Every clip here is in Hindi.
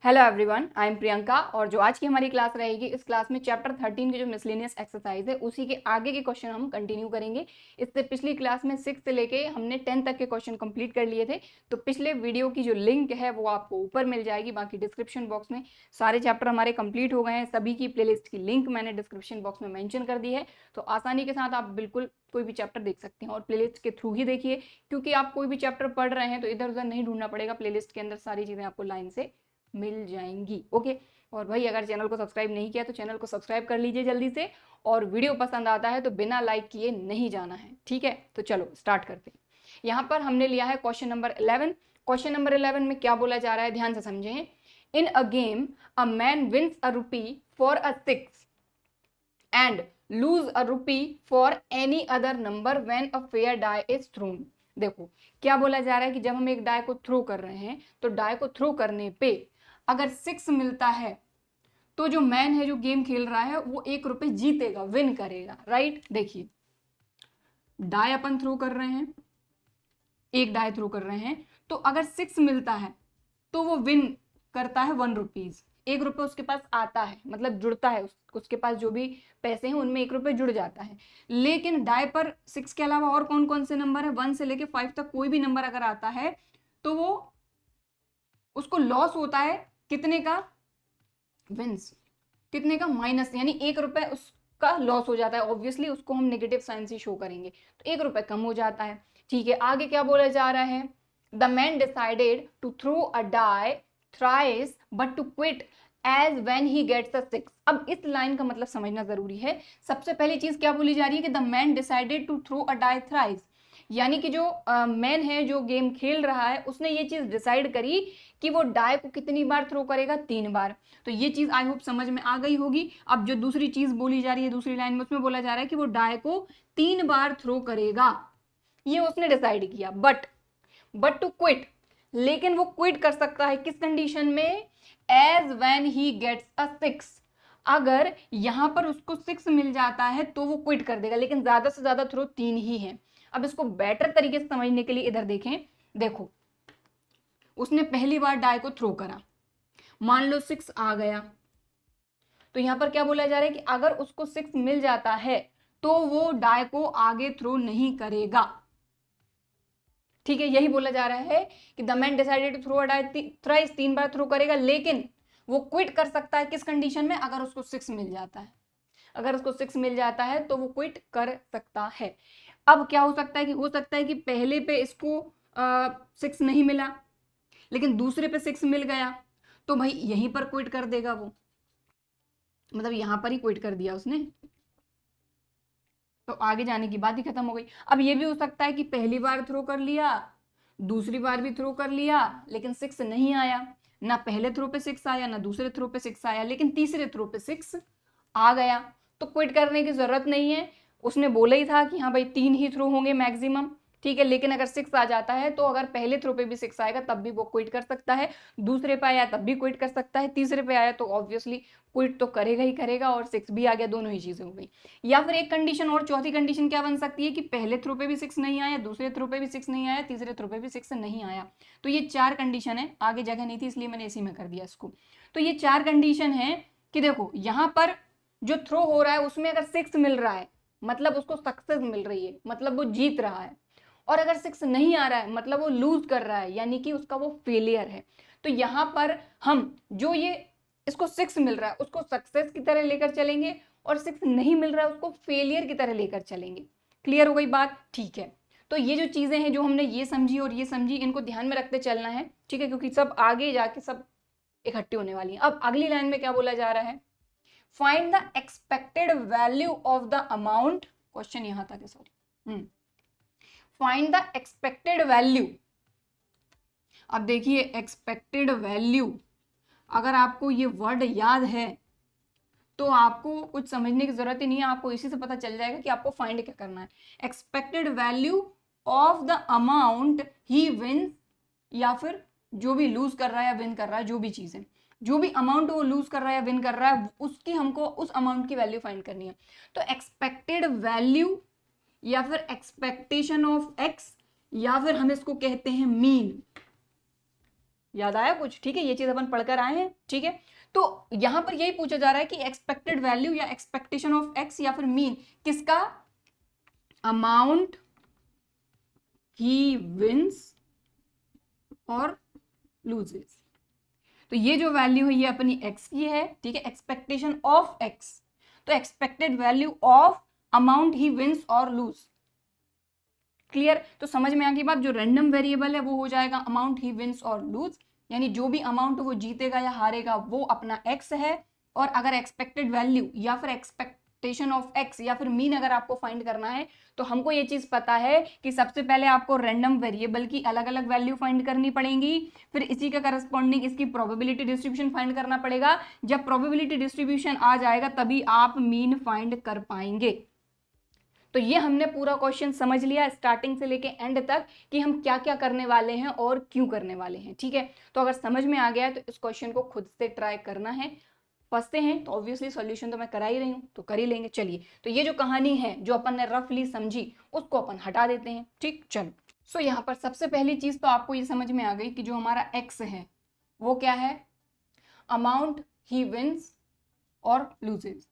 Hello everyone, I am Priyanka और जो आज की हमारी क्लास रहेगी इस क्लास में चैप्टर 13 की जो मिसलेनियस एक्सरसाइज है उसी के आगे के क्वेश्चन हम कंटिन्यू करेंगे। इससे पिछली क्लास में 6 से लेके हमने 10 तक के क्वेश्चन कंप्लीट कर लिए थे। तो पिछले वीडियो की जो लिंक है वो आपको ऊपर मिल जाएगी, बाकी डिस्क्रिप्शन बॉक्स में सारे चैप्टर हमारे कंप्लीट हो गए हैं। सभी की प्लेलिस्ट की लिंक मैंने डिस्क्रिप्शन बॉक्स में मेंशन कर दी है, तो आसानी के साथ आप बिल्कुल कोई भी चैप्टर देख सकते हैं और प्लेलिस्ट के थ्रू ही देखिए, क्योंकि आप कोई भी चैप्टर पढ़ रहे हैं तो इधर उधर नहीं ढूंढना पड़ेगा। प्लेलिस्ट के अंदर सारी चीज़ें आपको लाइन से मिल जाएंगी। ओके, और भाई अगर चैनल को सब्सक्राइब नहीं किया तो चैनल को सब्सक्राइब कर लीजिए जल्दी से, और वीडियो पसंद आता है तो बिना लाइक किए नहीं जाना है, ठीक है। तो चलो स्टार्ट करते हैं। यहाँ पर हमने लिया है क्वेश्चन नंबर 11। क्वेश्चन नंबर 11 में क्या बोला जा रहा है, ध्यान से समझें। In a game a man wins a rupee for a 6 and lose a rupee for any other number when a fair die is thrown. देखो क्या बोला जा रहा है कि जब हम एक डाई को थ्रो कर रहे हैं तो डाई को थ्रो करने पे अगर 6 मिलता है तो जो मैन है जो गेम खेल रहा है वो 1 रुपए जीतेगा, विन करेगा, राइट। देखिए डाई अपन थ्रो कर रहे हैं, एक डाई थ्रो कर रहे हैं, तो अगर 6 मिलता है तो वो विन करता है 1 रुपीज। 1 रुपए उसके पास आता है, मतलब जुड़ता है, उसके पास जो भी पैसे हैं उनमें 1 रुपए जुड़ जाता है। लेकिन डाई पर 6 के अलावा और कौन कौन से नंबर है, 1 से लेके 5 तक कोई भी नंबर अगर आता है तो वो उसको लॉस होता है कितने का, विंस कितने का, माइनस, यानी 1 रुपए उसका लॉस हो जाता है। ऑब्वियसली उसको हम नेगेटिव साइन से शो करेंगे, तो 1 रुपए कम हो जाता है। ठीक है, आगे क्या बोला जा रहा है। The man decided to throw a die thrice but to quit as when he gets a 6। अब इस लाइन का मतलब समझना जरूरी है। सबसे पहली चीज क्या बोली जा रही है कि the man decided to throw a die thrice, यानी कि जो मैन है जो गेम खेल रहा है उसने ये चीज डिसाइड करी कि वो डाई को कितनी बार थ्रो करेगा, 3 बार। तो ये चीज आई होप समझ में आ गई होगी। अब जो दूसरी चीज बोली जा रही है दूसरी लाइन में, उसमें बोला जा रहा है कि वो डाई को 3 बार थ्रो करेगा, ये उसने डिसाइड किया। बट टू क्विट, लेकिन वो क्विट कर सकता है किस कंडीशन में, as when he gets a 6। अगर यहां पर उसको 6 मिल जाता है तो वो क्विट कर देगा, लेकिन ज्यादा से ज्यादा थ्रो 3 ही है। अब इसको बेटर तरीके से समझने के लिए इधर देखें। देखो उसने पहली बार डाई को थ्रो करा, मान लो 6 आ गया, तो यहां पर क्या बोला जा रहा है कि अगर उसको 6 मिल जाता है तो वो डाई को आगे थ्रो नहीं करेगा। ठीक है, यही बोला जा रहा है कि the man decided to throw a die thrice, 3 बार थ्रो करेगा, लेकिन वो क्विट कर सकता है किस कंडीशन में, अगर उसको 6 मिल जाता है। अगर उसको 6 मिल जाता है तो वो क्विट कर सकता है। अब क्या हो सकता है कि हो सकता है कि पहले पे इसको 6 नहीं मिला, लेकिन दूसरे पे 6 मिल गया, तो भाई यहीं पर क्विट कर देगा वो, मतलब यहां पर ही क्विट कर दिया उसने, तो आगे जाने की बात ही खत्म हो गई। अब ये भी हो सकता है कि पहली बार थ्रो कर लिया, दूसरी बार भी थ्रो कर लिया, लेकिन 6 नहीं आया, ना पहले थ्रो पे 6 आया ना दूसरे थ्रो पे 6 आया, लेकिन तीसरे थ्रो पे 6 आ गया, तो क्विट करने की जरूरत नहीं है। उसने बोला ही था कि हाँ भाई 3 ही थ्रो होंगे मैक्सिमम, ठीक है। लेकिन अगर 6 आ जाता है तो अगर पहले थ्रो पे भी 6 आएगा तब भी वो क्विट कर सकता है, दूसरे पे आया तब भी क्विट कर सकता है, तीसरे पे आया तो ऑब्वियसली क्विट तो करेगा ही करेगा, और 6 भी आ गया, दोनों ही चीजें हो गई। या फिर एक कंडीशन और, चौथी कंडीशन क्या बन सकती है कि पहले थ्रो पे भी 6 नहीं आया, दूसरे थ्रो पे भी 6 नहीं आया, तीसरे थ्रो पे भी 6 नहीं आया। तो ये 4 कंडीशन है, आगे जगह नहीं थी इसलिए मैंने इसी में कर दिया इसको। तो ये 4 कंडीशन है कि देखो यहां पर जो थ्रो हो रहा है उसमें अगर 6 मिल रहा है मतलब उसको सक्सेस मिल रही है, मतलब वो जीत रहा है। और अगर 6 नहीं आ रहा है मतलब वो लूज कर रहा है, यानी कि उसका वो फेलियर है। तो यहां पर हम जो ये इसको 6 मिल रहा है उसको सक्सेस की तरह लेकर चलेंगे, और 6 नहीं मिल रहा है उसको फेलियर की तरह लेकर चलेंगे। क्लियर हो गई बात, ठीक है। तो ये जो चीजें हैं जो हमने ये समझी और ये समझी, इनको ध्यान में रखते चलना है, ठीक है, क्योंकि सब आगे जाके सब इकट्ठी होने वाली है। अब अगली लाइन में क्या बोला जा रहा है, find the expected value of the amount, question यहां तक है, sorry, find the expected value. अब देखिए एक्सपेक्टेड वैल्यू, अगर आपको ये वर्ड याद है तो आपको कुछ समझने की जरूरत ही नहीं है, आपको इसी से पता चल जाएगा कि आपको फाइंड क्या करना है। Expected value of the amount he wins, या फिर जो भी लूज कर रहा है या विन कर रहा है, जो भी चीजें, जो भी अमाउंट वो लूज कर रहा है या विन कर रहा है उसकी हमको उस अमाउंट की वैल्यू फाइंड करनी है। तो एक्सपेक्टेड वैल्यू या फिर एक्सपेक्टेशन ऑफ एक्स, या फिर हम इसको कहते हैं मीन, याद आया कुछ? ठीक है, ये चीज अपन पढ़कर आए हैं। ठीक है, तो यहां पर यही पूछा जा रहा है कि एक्सपेक्टेड वैल्यू या एक्सपेक्टेशन ऑफ एक्स या फिर मीन किसका? अमाउंट ही विंस और लूजेस। तो ये जो वैल्यू है ये अपनी एक्स की है। ठीक है, एक्सपेक्टेशन ऑफ एक्स, तो expected value of amount he wins और लूज। क्लियर? तो समझ में आ गई बात। जो रैंडम वेरिएबल है वो हो जाएगा अमाउंट ही विंस और लूज, यानी जो भी अमाउंट वो जीतेगा या हारेगा वो अपना एक्स है। और अगर एक्सपेक्टेड वैल्यू या फिर एक्सपेक्टेशन ऑफ एक्स या फिर मीन अगर आपको फाइंड करना है तो हमको ये चीज पता है कि सबसे पहले आपको रैंडम वेरिएबल की अलग अलग वैल्यू फाइंड करनी पड़ेगी, फिर इसी का करस्पॉन्डिंग इसकी प्रोबेबिलिटी डिस्ट्रीब्यूशन फाइंड करना पड़ेगा। जब प्रोबेबिलिटी डिस्ट्रीब्यूशन आ जाएगा तभी आप मीन फाइंड कर पाएंगे। तो ये हमने पूरा क्वेश्चन समझ लिया स्टार्टिंग से लेके एंड तक कि हम क्या क्या करने वाले हैं और क्यों करने वाले हैं। ठीक है, तो अगर समझ में आ गया है तो इस क्वेश्चन को खुद से ट्राई करना है। फंसते हैं तो ऑब्वियसली सॉल्यूशन तो मैं करा ही रही हूं, तो कर ही लेंगे। चलिए, तो ये जो कहानी है जो अपन ने रफली समझी उसको अपन हटा देते हैं। ठीक, चलो। सो यहाँ पर सबसे पहली चीज तो आपको ये समझ में आ गई कि जो हमारा एक्स है वो क्या है? अमाउंट ही विंस और लूजेस।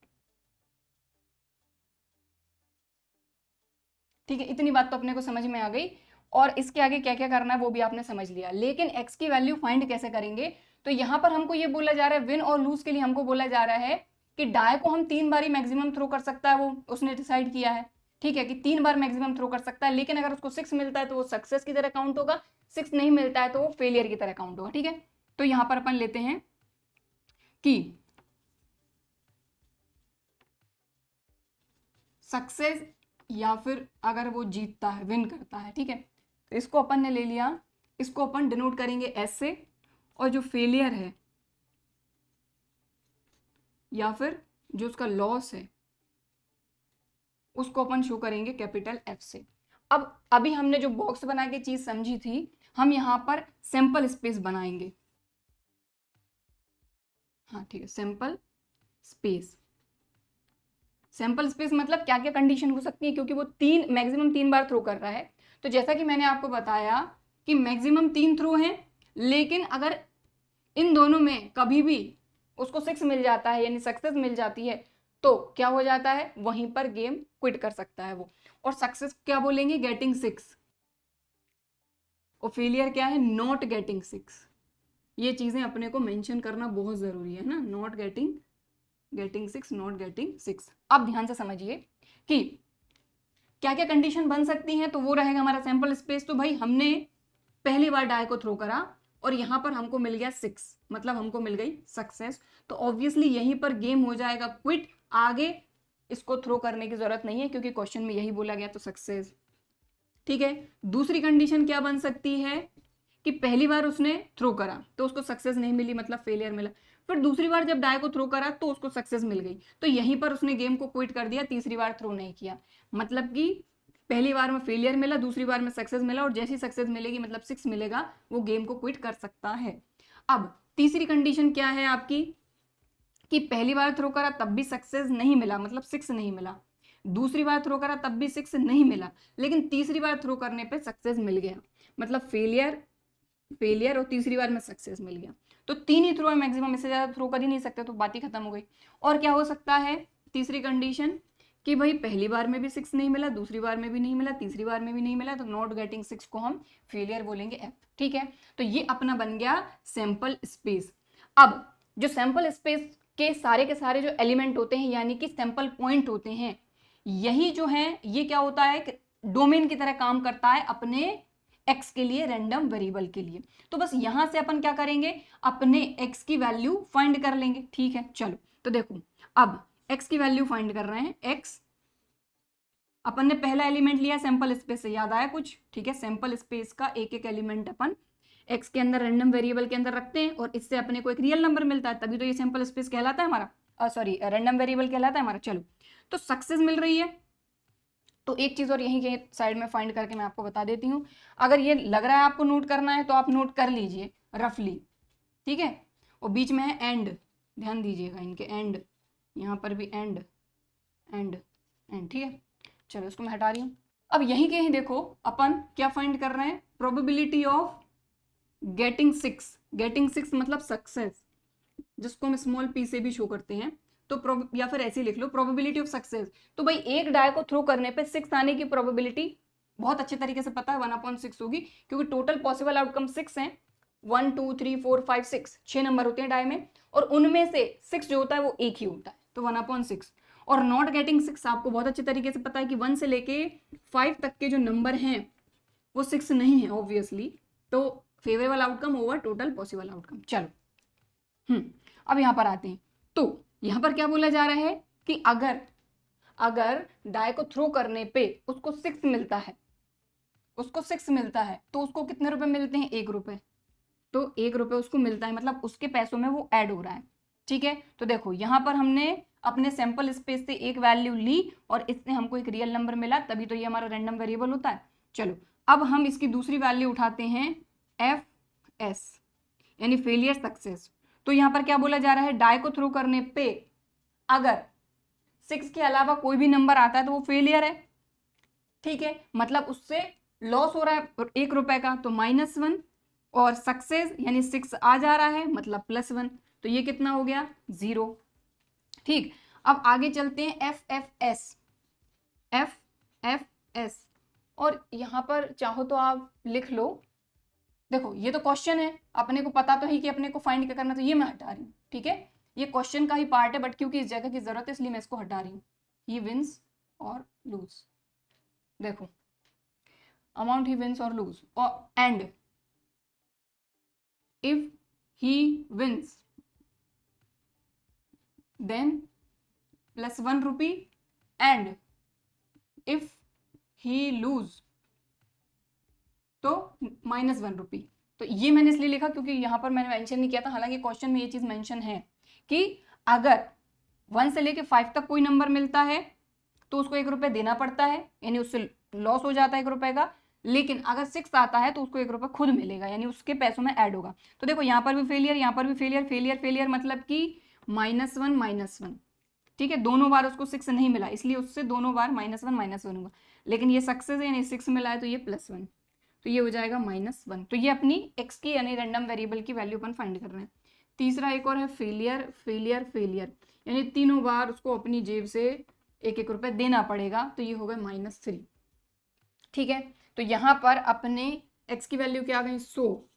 ठीक है, इतनी बात तो अपने को समझ में आ गई। और इसके आगे क्या क्या करना है वो भी आपने समझ लिया। लेकिन एक्स की वैल्यू फाइंड कैसे करेंगे? तो यहां पर हमको ये बोला जा रहा है विन और लूज के लिए हमको बोला जा रहा है कि डाई को हम 3 बार ही मैक्सिमम थ्रो कर सकता है, वो उसने डिसाइड किया है। ठीक है, कि 3 बार मैक्सिमम थ्रो कर सकता है, लेकिन अगर उसको 6 मिलता है तो वो सक्सेस की तरह काउंट होगा, 6 नहीं मिलता है तो वो फेलियर की तरह काउंट होगा। ठीक है, तो यहां पर अपन लेते हैं कि सक्सेस या फिर अगर वो जीतता है, विन करता है। ठीक है, तो इसको अपन ने ले लिया, इसको अपन डिनोट करेंगे एस से, और जो फेलियर है या फिर जो उसका लॉस है उसको अपन शो करेंगे कैपिटल एफ से। अब अभी हमने जो बॉक्स बना के चीज समझी थी, हम यहां पर सैंपल स्पेस बनाएंगे। हाँ ठीक है, सैंपल स्पेस। सैंपल स्पेस मतलब क्या क्या कंडीशन हो सकती है, क्योंकि वो मैक्सिमम 3 बार थ्रो कर रहा है। तो जैसा कि मैंने आपको बताया कि मैक्सिमम 3 थ्रो हैं, लेकिन अगर इन दोनों में कभी भी उसको 6 मिल जाता है यानी सक्सेस मिल जाती है तो क्या हो जाता है, वहीं पर गेम क्विट कर सकता है वो। और सक्सेस क्या बोलेंगे? गेटिंग 6। और फेलियर क्या है? Not getting 6। ये चीजें अपने को मेंशन करना बहुत जरूरी है ना, नॉट गेटिंग 6, नॉट गेटिंग 6। अब ध्यान से समझिए कि क्या क्या कंडीशन बन सकती हैं। तो वो रहेगा हमारा सैंपल स्पेस। तो भाई हमने पहली बार डाई को थ्रो करा और यहां पर हमको मिल गया 6, मतलब हमको मिल गई सक्सेस। तो ऑब्वियसली यहीं पर गेम हो जाएगा क्विट, आगे इसको थ्रो करने की जरूरत नहीं है क्योंकि क्वेश्चन में यही बोला गया, तो सक्सेस। ठीक है, दूसरी कंडीशन क्या बन सकती है कि पहली बार उसने थ्रो करा तो उसको सक्सेस नहीं मिली, मतलब फेलियर मिला। फिर दूसरी बार जब डाई को थ्रो करा तो उसको सक्सेस मिल गई, तो यहीं पर उसने गेम को क्विट कर दिया, तीसरी बार थ्रो नहीं किया। मतलब कि पहली बार में फेलियर मिला, दूसरी बार में सक्सेस मिला, और जैसी सक्सेस मिलेगी मतलब 6 मिलेगा, वो गेम को क्विट कर सकता है। अब तीसरी कंडीशन क्या है आपकी कि पहली बार थ्रो करा तब भी सक्सेस नहीं मिला, मतलब 6 नहीं मिला। दूसरी बार थ्रो करा तब भी 6 नहीं मिला, लेकिन तीसरी बार थ्रो करने पे सक्सेस मिल गया, मतलब फेलियर और तीसरी बार में सक्सेस मिल गया। तो 3 ही थ्रो है मैक्सिमम, इससे ज्यादा थ्रो कर ही नहीं सकते, तो बात ही खत्म हो गई। और क्या हो सकता है तीसरी कंडीशन कि भाई पहली बार में भी 6 नहीं मिला, दूसरी बार में भी नहीं मिला, तीसरी बार में भी नहीं मिला, तो नॉट गेटिंग 6 को हम फेलियर बोलेंगे एफ। ठीक है, तो ये अपना बन गया सैंपल स्पेस। अब जो सैंपल स्पेस के सारे जो एलिमेंट होते हैं यानी कि सैंपल पॉइंट होते हैं, यही जो है ये क्या होता है, डोमेन की तरह काम करता है अपने एक्स के लिए, रैंडम वेरिएबल के लिए। तो बस यहां से अपन क्या करेंगे, अपने एक्स की वैल्यू फाइंड कर लेंगे। ठीक है, चलो तो देखो अब एक्स की वैल्यू फाइंड कर रहे हैं। एक्स अपन ने पहला एलिमेंट लिया सैंपल स्पेस से, याद आया कुछ? ठीक है, सैंपल स्पेस का एक एक एलिमेंट अपन एक्स के अंदर रैंडम वेरिएबल के अंदर रखते हैं और इससे अपने को एक रियल नंबर मिलता है, तभी तो ये सैंपल स्पेस कहलाता है हमारा, सॉरी रैंडम वेरिएबल कहलाता है हमारा। चलो, तो सक्सेस मिल रही है। तो एक चीज और यहीं के साइड में फाइंड करके मैं आपको बता देती हूँ। अगर ये लग रहा है आपको नोट करना है तो आप नोट कर लीजिए रफली। ठीक है, और बीच में है एंड, ध्यान दीजिएगा इनके एंड, यहाँ पर भी एंड एंड एंड। ठीक है, चलो इसको मैं हटा रही हूँ। अब यहीं के ही देखो अपन क्या फाइंड कर रहे हैं, प्रोबेबिलिटी ऑफ गेटिंग सिक्स मतलब सक्सेस, जिसको हम स्मॉल पी से भी शो करते हैं, तो या फिर ऐसे ही लिख लो प्रोबेबिलिटी ऑफ सक्सेस। तो भाई एक डाई को थ्रो करने पे 6 आने की प्रोबेबिलिटी बहुत अच्छे तरीके से पता है 1/6 होगी, क्योंकि टोटल पॉसिबल आउटकम 6 हैं। 1 2 3 4 5 6 नंबर होते हैं डाई में, और उनमें से 6 जो होता है वो एक ही होता है, तो 1/6। और नॉट गेटिंग 6 आपको बहुत अच्छे तरीके से पता है कि 1 से लेके 5 तक के जो नंबर हैं वो 6 नहीं है ऑब्वियसली, तो favourable outcome over total possible outcome. चलो अब यहां पर आते हैं। तो यहां पर क्या बोला जा रहा है कि अगर डाई को थ्रो करने पे उसको 6 मिलता है, तो उसको कितने रुपए मिलते हैं? 1 रुपए। तो 1 रुपए उसको मिलता है, मतलब उसके पैसों में वो ऐड हो रहा है। ठीक है, तो देखो यहां पर हमने अपने सैंपल स्पेस से एक वैल्यू ली और इससे हमको एक रियल नंबर मिला, तभी तो ये हमारा रैंडम वेरिएबल होता है। चलो अब हम इसकी दूसरी वैल्यू उठाते हैं FS, यानी फेलियर सक्सेस। तो यहां पर क्या बोला जा रहा है, डाई को थ्रो करने पे अगर 6 के अलावा कोई भी नंबर आता है तो वो फेलियर है। ठीक है, मतलब उससे लॉस हो रहा है 1 रुपए का, तो -1, और सक्सेस यानी 6 आ जा रहा है मतलब +1, तो ये कितना हो गया? 0। ठीक, अब आगे चलते हैं FFS, और यहां पर चाहो तो आप लिख लो, देखो ये तो क्वेश्चन है, अपने को पता तो है कि अपने को फाइंड क्या करना, तो ये मैं हटा रही हूँ। ठीक है, ये क्वेश्चन का ही पार्ट है, बट क्योंकि इस जगह की जरूरत है इसलिए मैं इसको हटा रही हूँ। ही विंस और लूज, देखो अमाउंट ही विंस और लूज, और and if he wins then +1 rupee, and if he lose तो -1 रुपी। तो ये मैंने इसलिए लिखा क्योंकि यहां पर मैंने मेंशन नहीं किया था, हालांकि क्वेश्चन में ये चीज मेंशन है कि अगर 1 से लेके 5 तक कोई नंबर मिलता है तो उसको 1 रुपए देना पड़ता है, यानी उससे लॉस हो जाता है 1 रुपए का। लेकिन अगर 6 आता है तो उसको 1 रुपए खुद मिलेगा, यानी उसके पैसों में ऐड होगा। तो देखो यहाँ पर भी फेलियर, यहाँ पर भी फेलियर, फेलियर मतलब कि -1 ठीक है, दोनों बार उसको 6 नहीं मिला, इसलिए उससे दोनों बार -1 होगा। लेकिन ये सक्सेस है यानी 6 मिला है, तो ये +1, तो ये हो जाएगा -1। तो ये अपनी x की यानी रैंडम वेरिएबल की वैल्यू अपन फाइंड कर रहे हैं। तीसरा एक और है फेलियर, यानी तीनों बार उसको अपनी जेब से 1 रुपए देना पड़ेगा, तो ये हो गए -3। ठीक है, तो यहां पर अपने x की वैल्यू क्या आ गई? सो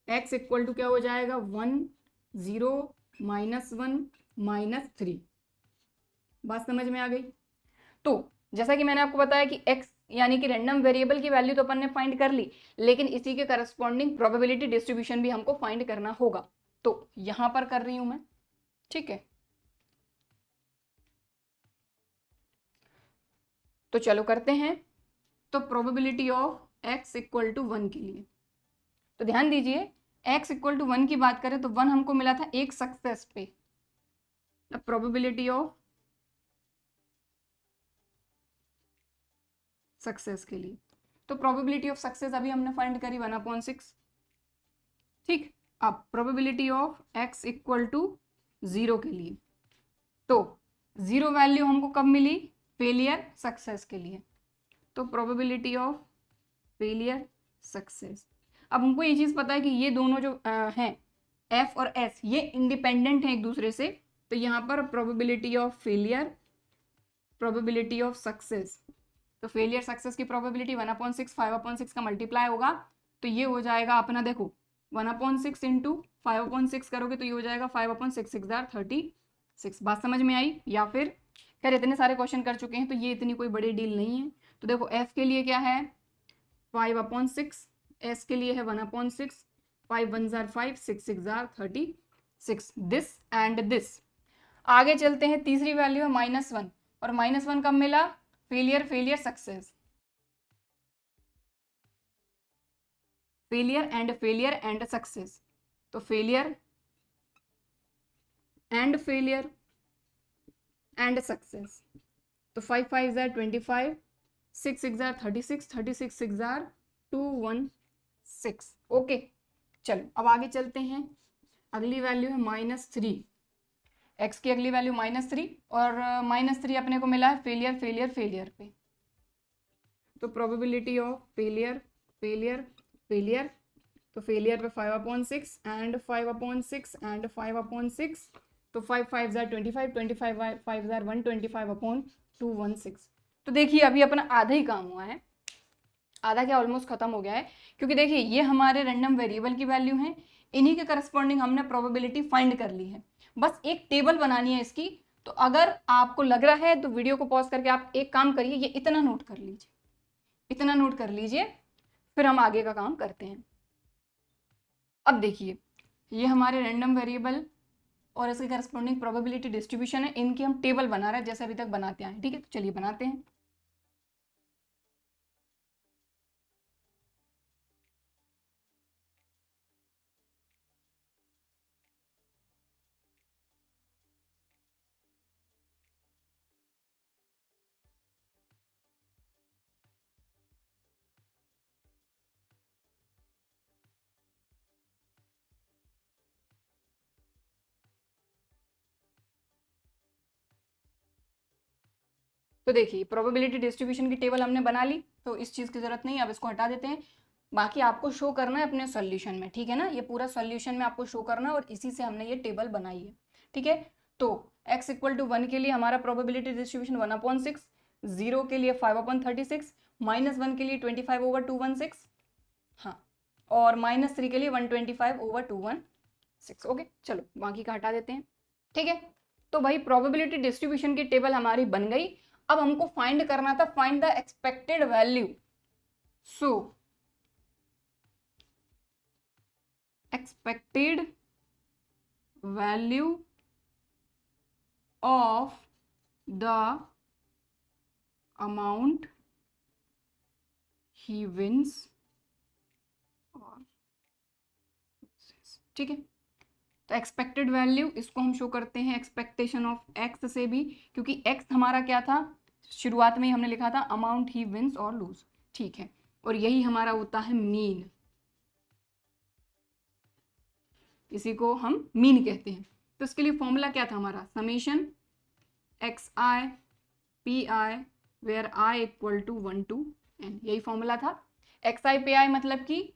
x इक्वल टू क्या हो जाएगा? 1 0 -1 -3। बात समझ में आ गई? तो जैसा कि मैंने आपको बताया कि x यानी कि रैंडम वेरिएबल की वैल्यू तो अपन ने फाइंड कर ली, लेकिन इसी के करस्पॉन्डिंग प्रोबेबिलिटी डिस्ट्रीब्यूशन भी हमको फाइंड करना होगा, तो यहां पर कर रही हूं मैं। ठीक है, तो चलो करते हैं। तो probability of x equal to 1 के लिए, तो ध्यान दीजिए x इक्वल टू 1 की बात करें तो 1 हमको मिला था एक सक्सेस पे। प्रोबेबिलिटी ऑफ सक्सेस के लिए, तो प्रोबेबिलिटी ऑफ सक्सेस अभी हमने फाइंड करी 1/6। ठीक, अब probability of x equal to 0 के लिए, तो 0 वैल्यू हमको कब मिली? फेलियर सक्सेस के लिए, तो प्रोबेबिलिटी ऑफ फेलियर सक्सेस। अब हमको ये चीज पता है कि ये दोनों जो हैं f और s ये इंडिपेंडेंट हैं एक दूसरे से, तो यहाँ पर probability of failure, probability of success, तो फेलियर सक्सेस की प्रोबेबिलिटी 1/6 5/6 का मल्टीप्लाई होगा, तो ये हो जाएगा अपना, देखो 1/6 इंटू 5/6 करोगे तो ये हो जाएगा 5/6 6 36। बात समझ में आई? या फिर खैर इतने सारे क्वेश्चन कर चुके हैं तो ये इतनी कोई बड़ी डील नहीं है। तो देखो f के लिए क्या है 5/6, s के लिए है 1/6, 5 1 5 6 6 36, दिस एंड दिस। आगे चलते हैं, तीसरी वैल्यू है -1, और -1 कब मिला? Failure success, failure and success, तो फेलियर एंड सक्सेस, तो 5 5 25, 6 6 36, 36 6 216। ओके, चलो अब आगे चलते हैं। अगली वैल्यू है -3, x की अगली वैल्यू -3, और -3 अपने को मिला है फेलियर पे, तो प्रोबेबिलिटी ऑफ फेलियर तो फेलियर पे 5/6 एंड 5/6 एंड 5/6, तो 5 5 जार 25, 25 5 जार 125/216। तो देखिए अभी अपना आधा ही काम हुआ है, आधा क्या ऑलमोस्ट खत्म हो गया है, क्योंकि देखिए ये हमारे रैंडम वेरिएबल की वैल्यू है, इन्हीं के करस्पॉन्डिंग हमने प्रोबेबिलिटी फाइंड कर ली है, बस एक टेबल बनानी है इसकी। तो अगर आपको लग रहा है तो वीडियो को पॉज करके आप एक काम करिए, ये इतना नोट कर लीजिए, इतना नोट कर लीजिए, फिर हम आगे का काम करते हैं। अब देखिए ये हमारे रैंडम वेरिएबल और इसके करस्पॉन्डिंग प्रोबेबिलिटी डिस्ट्रीब्यूशन है, इनकी हम टेबल बना रहे हैं जैसे अभी तक बनाते हैं, ठीक है। तो चलिए बनाते हैं। तो देखिए प्रोबेबिलिटी डिस्ट्रीब्यूशन की टेबल हमने बना ली, तो इस चीज़ की ज़रूरत नहीं है, अब इसको हटा देते हैं। बाकी आपको शो करना है अपने सॉल्यूशन में, ठीक है ना, ये पूरा सॉल्यूशन में आपको शो करना है और इसी से हमने ये टेबल बनाई है, ठीक है। तो x = 1 के लिए हमारा प्रोबेबिलिटी डिस्ट्रीब्यूशन 1/6, 0 के लिए 5/36, -1 के लिए 25/216, हाँ, और -3 के लिए 125/216। ओके चलो बाकी का हटा देते हैं, ठीक है। तो भाई प्रोबेबिलिटी डिस्ट्रीब्यूशन की टेबल हमारी बन गई। अब हमको फाइंड करना था, find the expected value. So expected value of the amount he wins, ठीक है। तो एक्सपेक्टेड वैल्यू इसको हम शो करते हैं एक्सपेक्टेशन ऑफ एक्स से भी, क्योंकि एक्स हमारा क्या था, शुरुआत में ही हमने लिखा था अमाउंट ही विंस और लूज, ठीक है, और यही हमारा होता है मीन, इसी को हम मीन कहते हैं। तो इसके लिए फॉर्मूला क्या था हमारा, summation xi pi where i = 1 to n, यही फॉर्मूला था। xi pi मतलब कि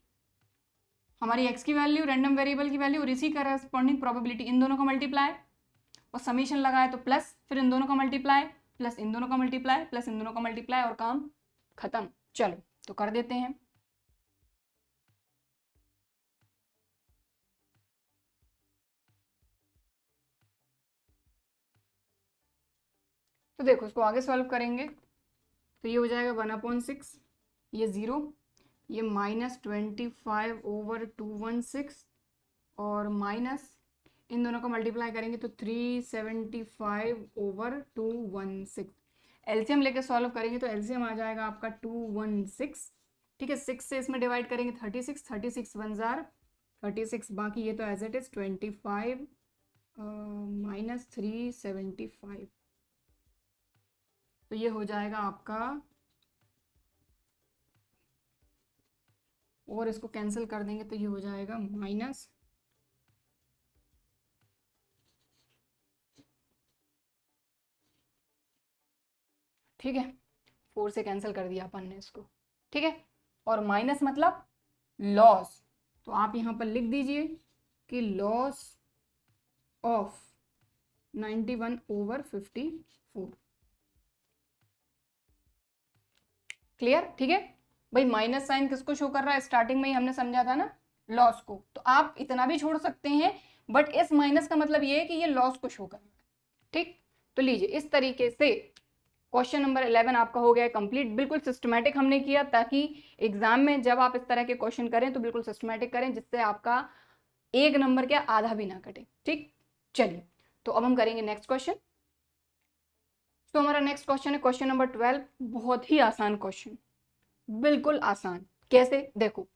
हमारी x की वैल्यू, रैंडम वेरिएबल की वैल्यू और इसी करस्पॉन्डिंग प्रोबेबिलिटी, इन दोनों का मल्टीप्लाई और समेशन लगाए तो प्लस, फिर इन दोनों का मल्टीप्लाई प्लस इन दोनों का मल्टीप्लाई प्लस इन दोनों का मल्टीप्लाई और काम खत्म। चलो तो कर देते हैं। तो देखो इसको आगे सॉल्व करेंगे तो ये हो जाएगा 1/6, ये 0, ये -25/216 और माइनस इन दोनों को मल्टीप्लाई करेंगे तो 375/216। एलसीएम लेके सॉल्व करेंगे तो एलसीएम आ जाएगा आपका 216, ठीक है। 6 से इसमें डिवाइड करेंगे 36, 36 1 जार 36, बाकी ये तो एज इट इज 25 - 375, तो ये हो जाएगा आपका, और इसको कैंसिल कर देंगे तो ये हो जाएगा माइनस, ठीक है, 4 से कैंसिल कर दिया अपन ने इसको, ठीक है, और माइनस मतलब लॉस, तो आप यहाँ पर लिख दीजिए कि लॉस ऑफ 91/54, क्लियर, ठीक है भाई। माइनस साइन किसको शो कर रहा है, स्टार्टिंग में ही हमने समझा था ना, लॉस को, तो आप इतना भी छोड़ सकते हैं, बट इस माइनस का मतलब ये है कि ये लॉस को शो कर रहा है, ठीक। तो लीजिए इस तरीके से क्वेश्चन नंबर 11 आपका हो गया कंप्लीट। बिल्कुल सिस्टमैटिक हमने किया ताकि एग्जाम में जब आप इस तरह के क्वेश्चन करें तो बिल्कुल सिस्टमैटिक करें, जिससे आपका 1 नंबर के आधा भी ना कटे, ठीक। चलिए तो अब हम करेंगे नेक्स्ट क्वेश्चन। तो हमारा नेक्स्ट क्वेश्चन है क्वेश्चन नंबर 12, बहुत ही आसान क्वेश्चन, बिल्कुल आसान। कैसे, देखो,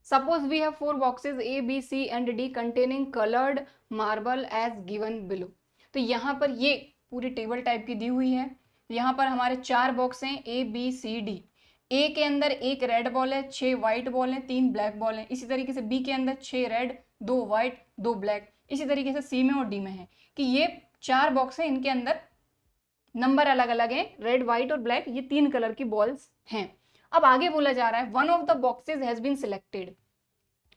suppose we have 4 boxes A B C and D containing coloured marble as given below. तो यहाँ पर ये पूरी टेबल टाइप की दी हुई है, यहाँ पर हमारे 4 बॉक्स हैं A B C D। A के अंदर 1 रेड बॉल है, 6 व्हाइट बॉल है, 3 ब्लैक बॉल है। इसी तरीके से B के अंदर 6 रेड, 2 व्हाइट, 2 ब्लैक। इसी तरीके से C में और D में है कि ये 4 बॉक्स हैं, इनके अंदर नंबर अलग अलग हैं, रेड, व्हाइट और ब्लैक, ये 3 कलर की बॉल्स हैं। अब आगे बोला जा रहा है one of the boxes has been selected,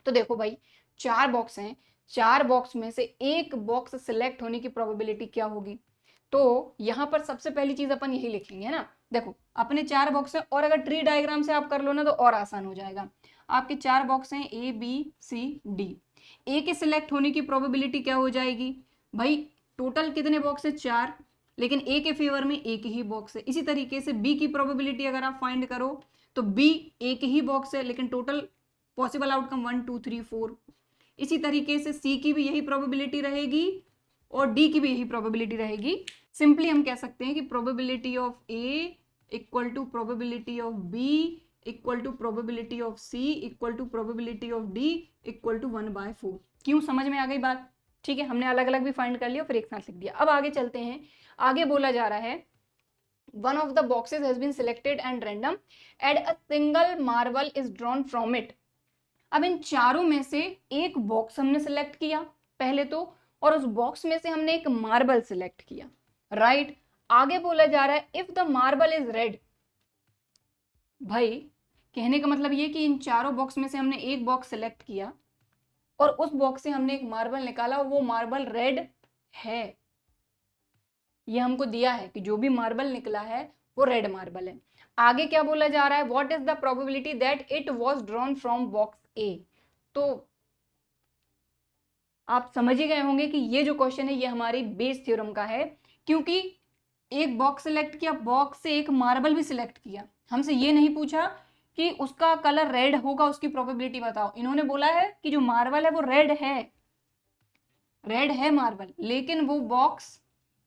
तो देखो भाई 4 बॉक्स हैं, 4 बॉक्स में से एक बॉक्स सिलेक्ट होने की प्रोबेबिलिटी क्या होगी? तो यहाँ पर सबसे पहली चीज अपन यही लिखेंगे, है ना। देखो अपने 4 बॉक्स हैं, और अगर ट्री डायग्राम से आप कर लो ना तो और आसान हो जाएगा। आपके 4 बॉक्स हैं ए बी सी डी। ए के सिलेक्ट होने की प्रोबेबिलिटी क्या हो जाएगी भाई? टोटल कितने बॉक्स है? 4, लेकिन ए के फेवर में एक ही बॉक्स है। इसी तरीके से बी की प्रोबेबिलिटी अगर आप फाइंड करो तो बी एक ही बॉक्स है, लेकिन टोटल पॉसिबल आउटकम 1 2 3 4। इसी तरीके से सी की भी यही प्रोबेबिलिटी रहेगी और डी की भी यही प्रोबेबिलिटी रहेगी। सिंपली हम कह सकते हैं कि probability of A equal to probability of B equal to probability of C equal to probability of D equal to 1/4। क्यों? समझ में आ गई बात? ठीक है, हमने अलग अलग भी फाइंड कर लिया, फिर एक साथ लिख दिया। अब आगे चलते हैं। आगे बोला जा रहा है one of the boxes has been selected and random and a single marble is drawn from it। अब इन चारों में से एक बॉक्स हमने सिलेक्ट किया पहले तो, और उस बॉक्स में से हमने एक मार्बल सिलेक्ट किया, राइट। आगे बोला जा रहा है if the marble is red. भाई कहने का मतलब ये कि इन चारों बॉक्स में से हमने एक बॉक्स सिलेक्ट किया और उस बॉक्स से हमने एक मार्बल निकाला और वो मार्बल रेड है। ये हमको दिया है कि जो भी मार्बल निकला है वो रेड मार्बल है। आगे क्या बोला जा रहा है? What is the probability that it was drawn from box A. तो आप समझ ही गए होंगे कि ये जो क्वेश्चन है ये हमारी बेस थ्योरम का है, क्योंकि एक बॉक्स सिलेक्ट किया, बॉक्स से एक मार्बल भी सिलेक्ट किया। हमसे ये नहीं पूछा कि उसका कलर रेड होगा, उसकी प्रोबेबिलिटी बताओ। इन्होंने बोला है कि जो मार्बल है वो रेड है मार्बल, लेकिन वो बॉक्स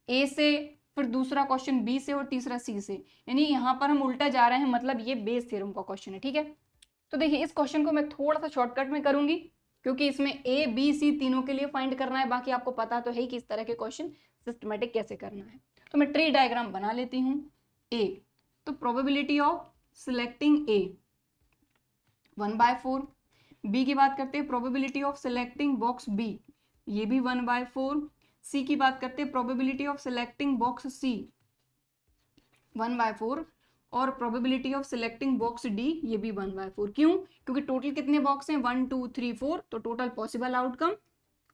ए से, फिर दूसरा क्वेश्चन बी से और तीसरा सी से, यानी यहाँ पर हम उल्टा जा रहे हैं। मतलब ये बेस थ्योरम का क्वेश्चन है, ठीक है। तो देखिए इस क्वेश्चन को मैं थोड़ा सा शॉर्टकट में करूंगी, क्योंकि इसमें ए बी सी तीनों के लिए फाइंड करना है। बाकी आपको पता तो है ही कि इस तरह के क्वेश्चन सिस्टमेटिक कैसे करना है। तो मैं ट्री डायग्राम बना लेती हूँ। ए, तो probability of selecting A 1/4। B की बात करते हैं, probability of selecting box B, ये भी 1/4। सी की बात करते हैं, probability of selecting box C 1/4, और probability of selecting box D ये भी 1/4। क्यों? क्योंकि टोटल कितने बॉक्स हैं? 1 2 3 4। तो टोटल पॉसिबल आउटकम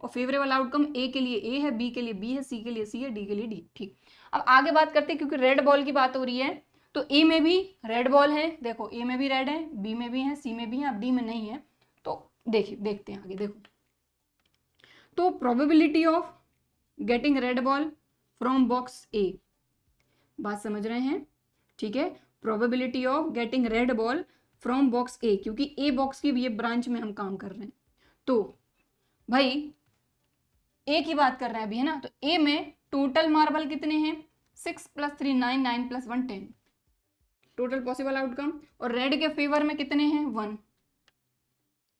और फेवरेबल आउटकम ए के लिए ए है, बी के लिए बी है, सी के लिए सी है, डी के लिए डी। ठीक, अब आगे बात करते हैं, क्योंकि रेड बॉल की बात हो रही है तो ए में भी रेड बॉल है। देखो ए में भी रेड है, बी में भी है, सी में भी है, अब डी में नहीं है। तो देखिए देखते हैं आगे। देखो तो probability of getting red ball from box A, बात समझ रहे हैं? ठीक है, probability of getting red ball from box A, क्योंकि ए बॉक्स की भी ये ब्रांच में हम काम कर रहे हैं। तो भाई ए की बात कर रहे हैं अभी, है ना। तो ए में टोटल मार्बल कितने हैं? 6 + 3 9, 9 + 1 10, टोटल पॉसिबल आउटकम। और रेड के फेवर में कितने हैं? 1।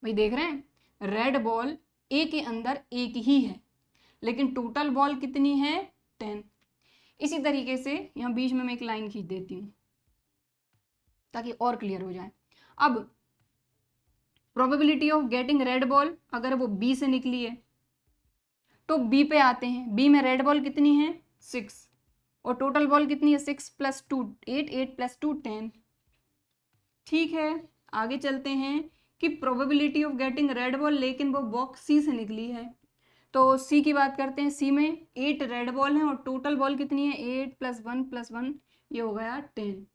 भाई देख रहे हैं, रेड बॉल ए के अंदर एक ही है, लेकिन टोटल बॉल कितनी है? 10। इसी तरीके से यहाँ बीच में मैं एक लाइन खींच देती हूँ ताकि और क्लियर हो जाए। अब probability of getting red ball अगर वो बी से निकली है तो बी पे आते हैं। बी में रेड बॉल कितनी है? 6, और टोटल बॉल कितनी है? 6 + 2 8, 8 + 2 10। ठीक है, आगे चलते हैं कि probability of getting red ball, लेकिन वो बॉक्स सी से निकली है। तो सी की बात करते हैं। सी में 8 रेड बॉल है और टोटल बॉल कितनी है? 8 + 1 + 1, ये हो गया 10।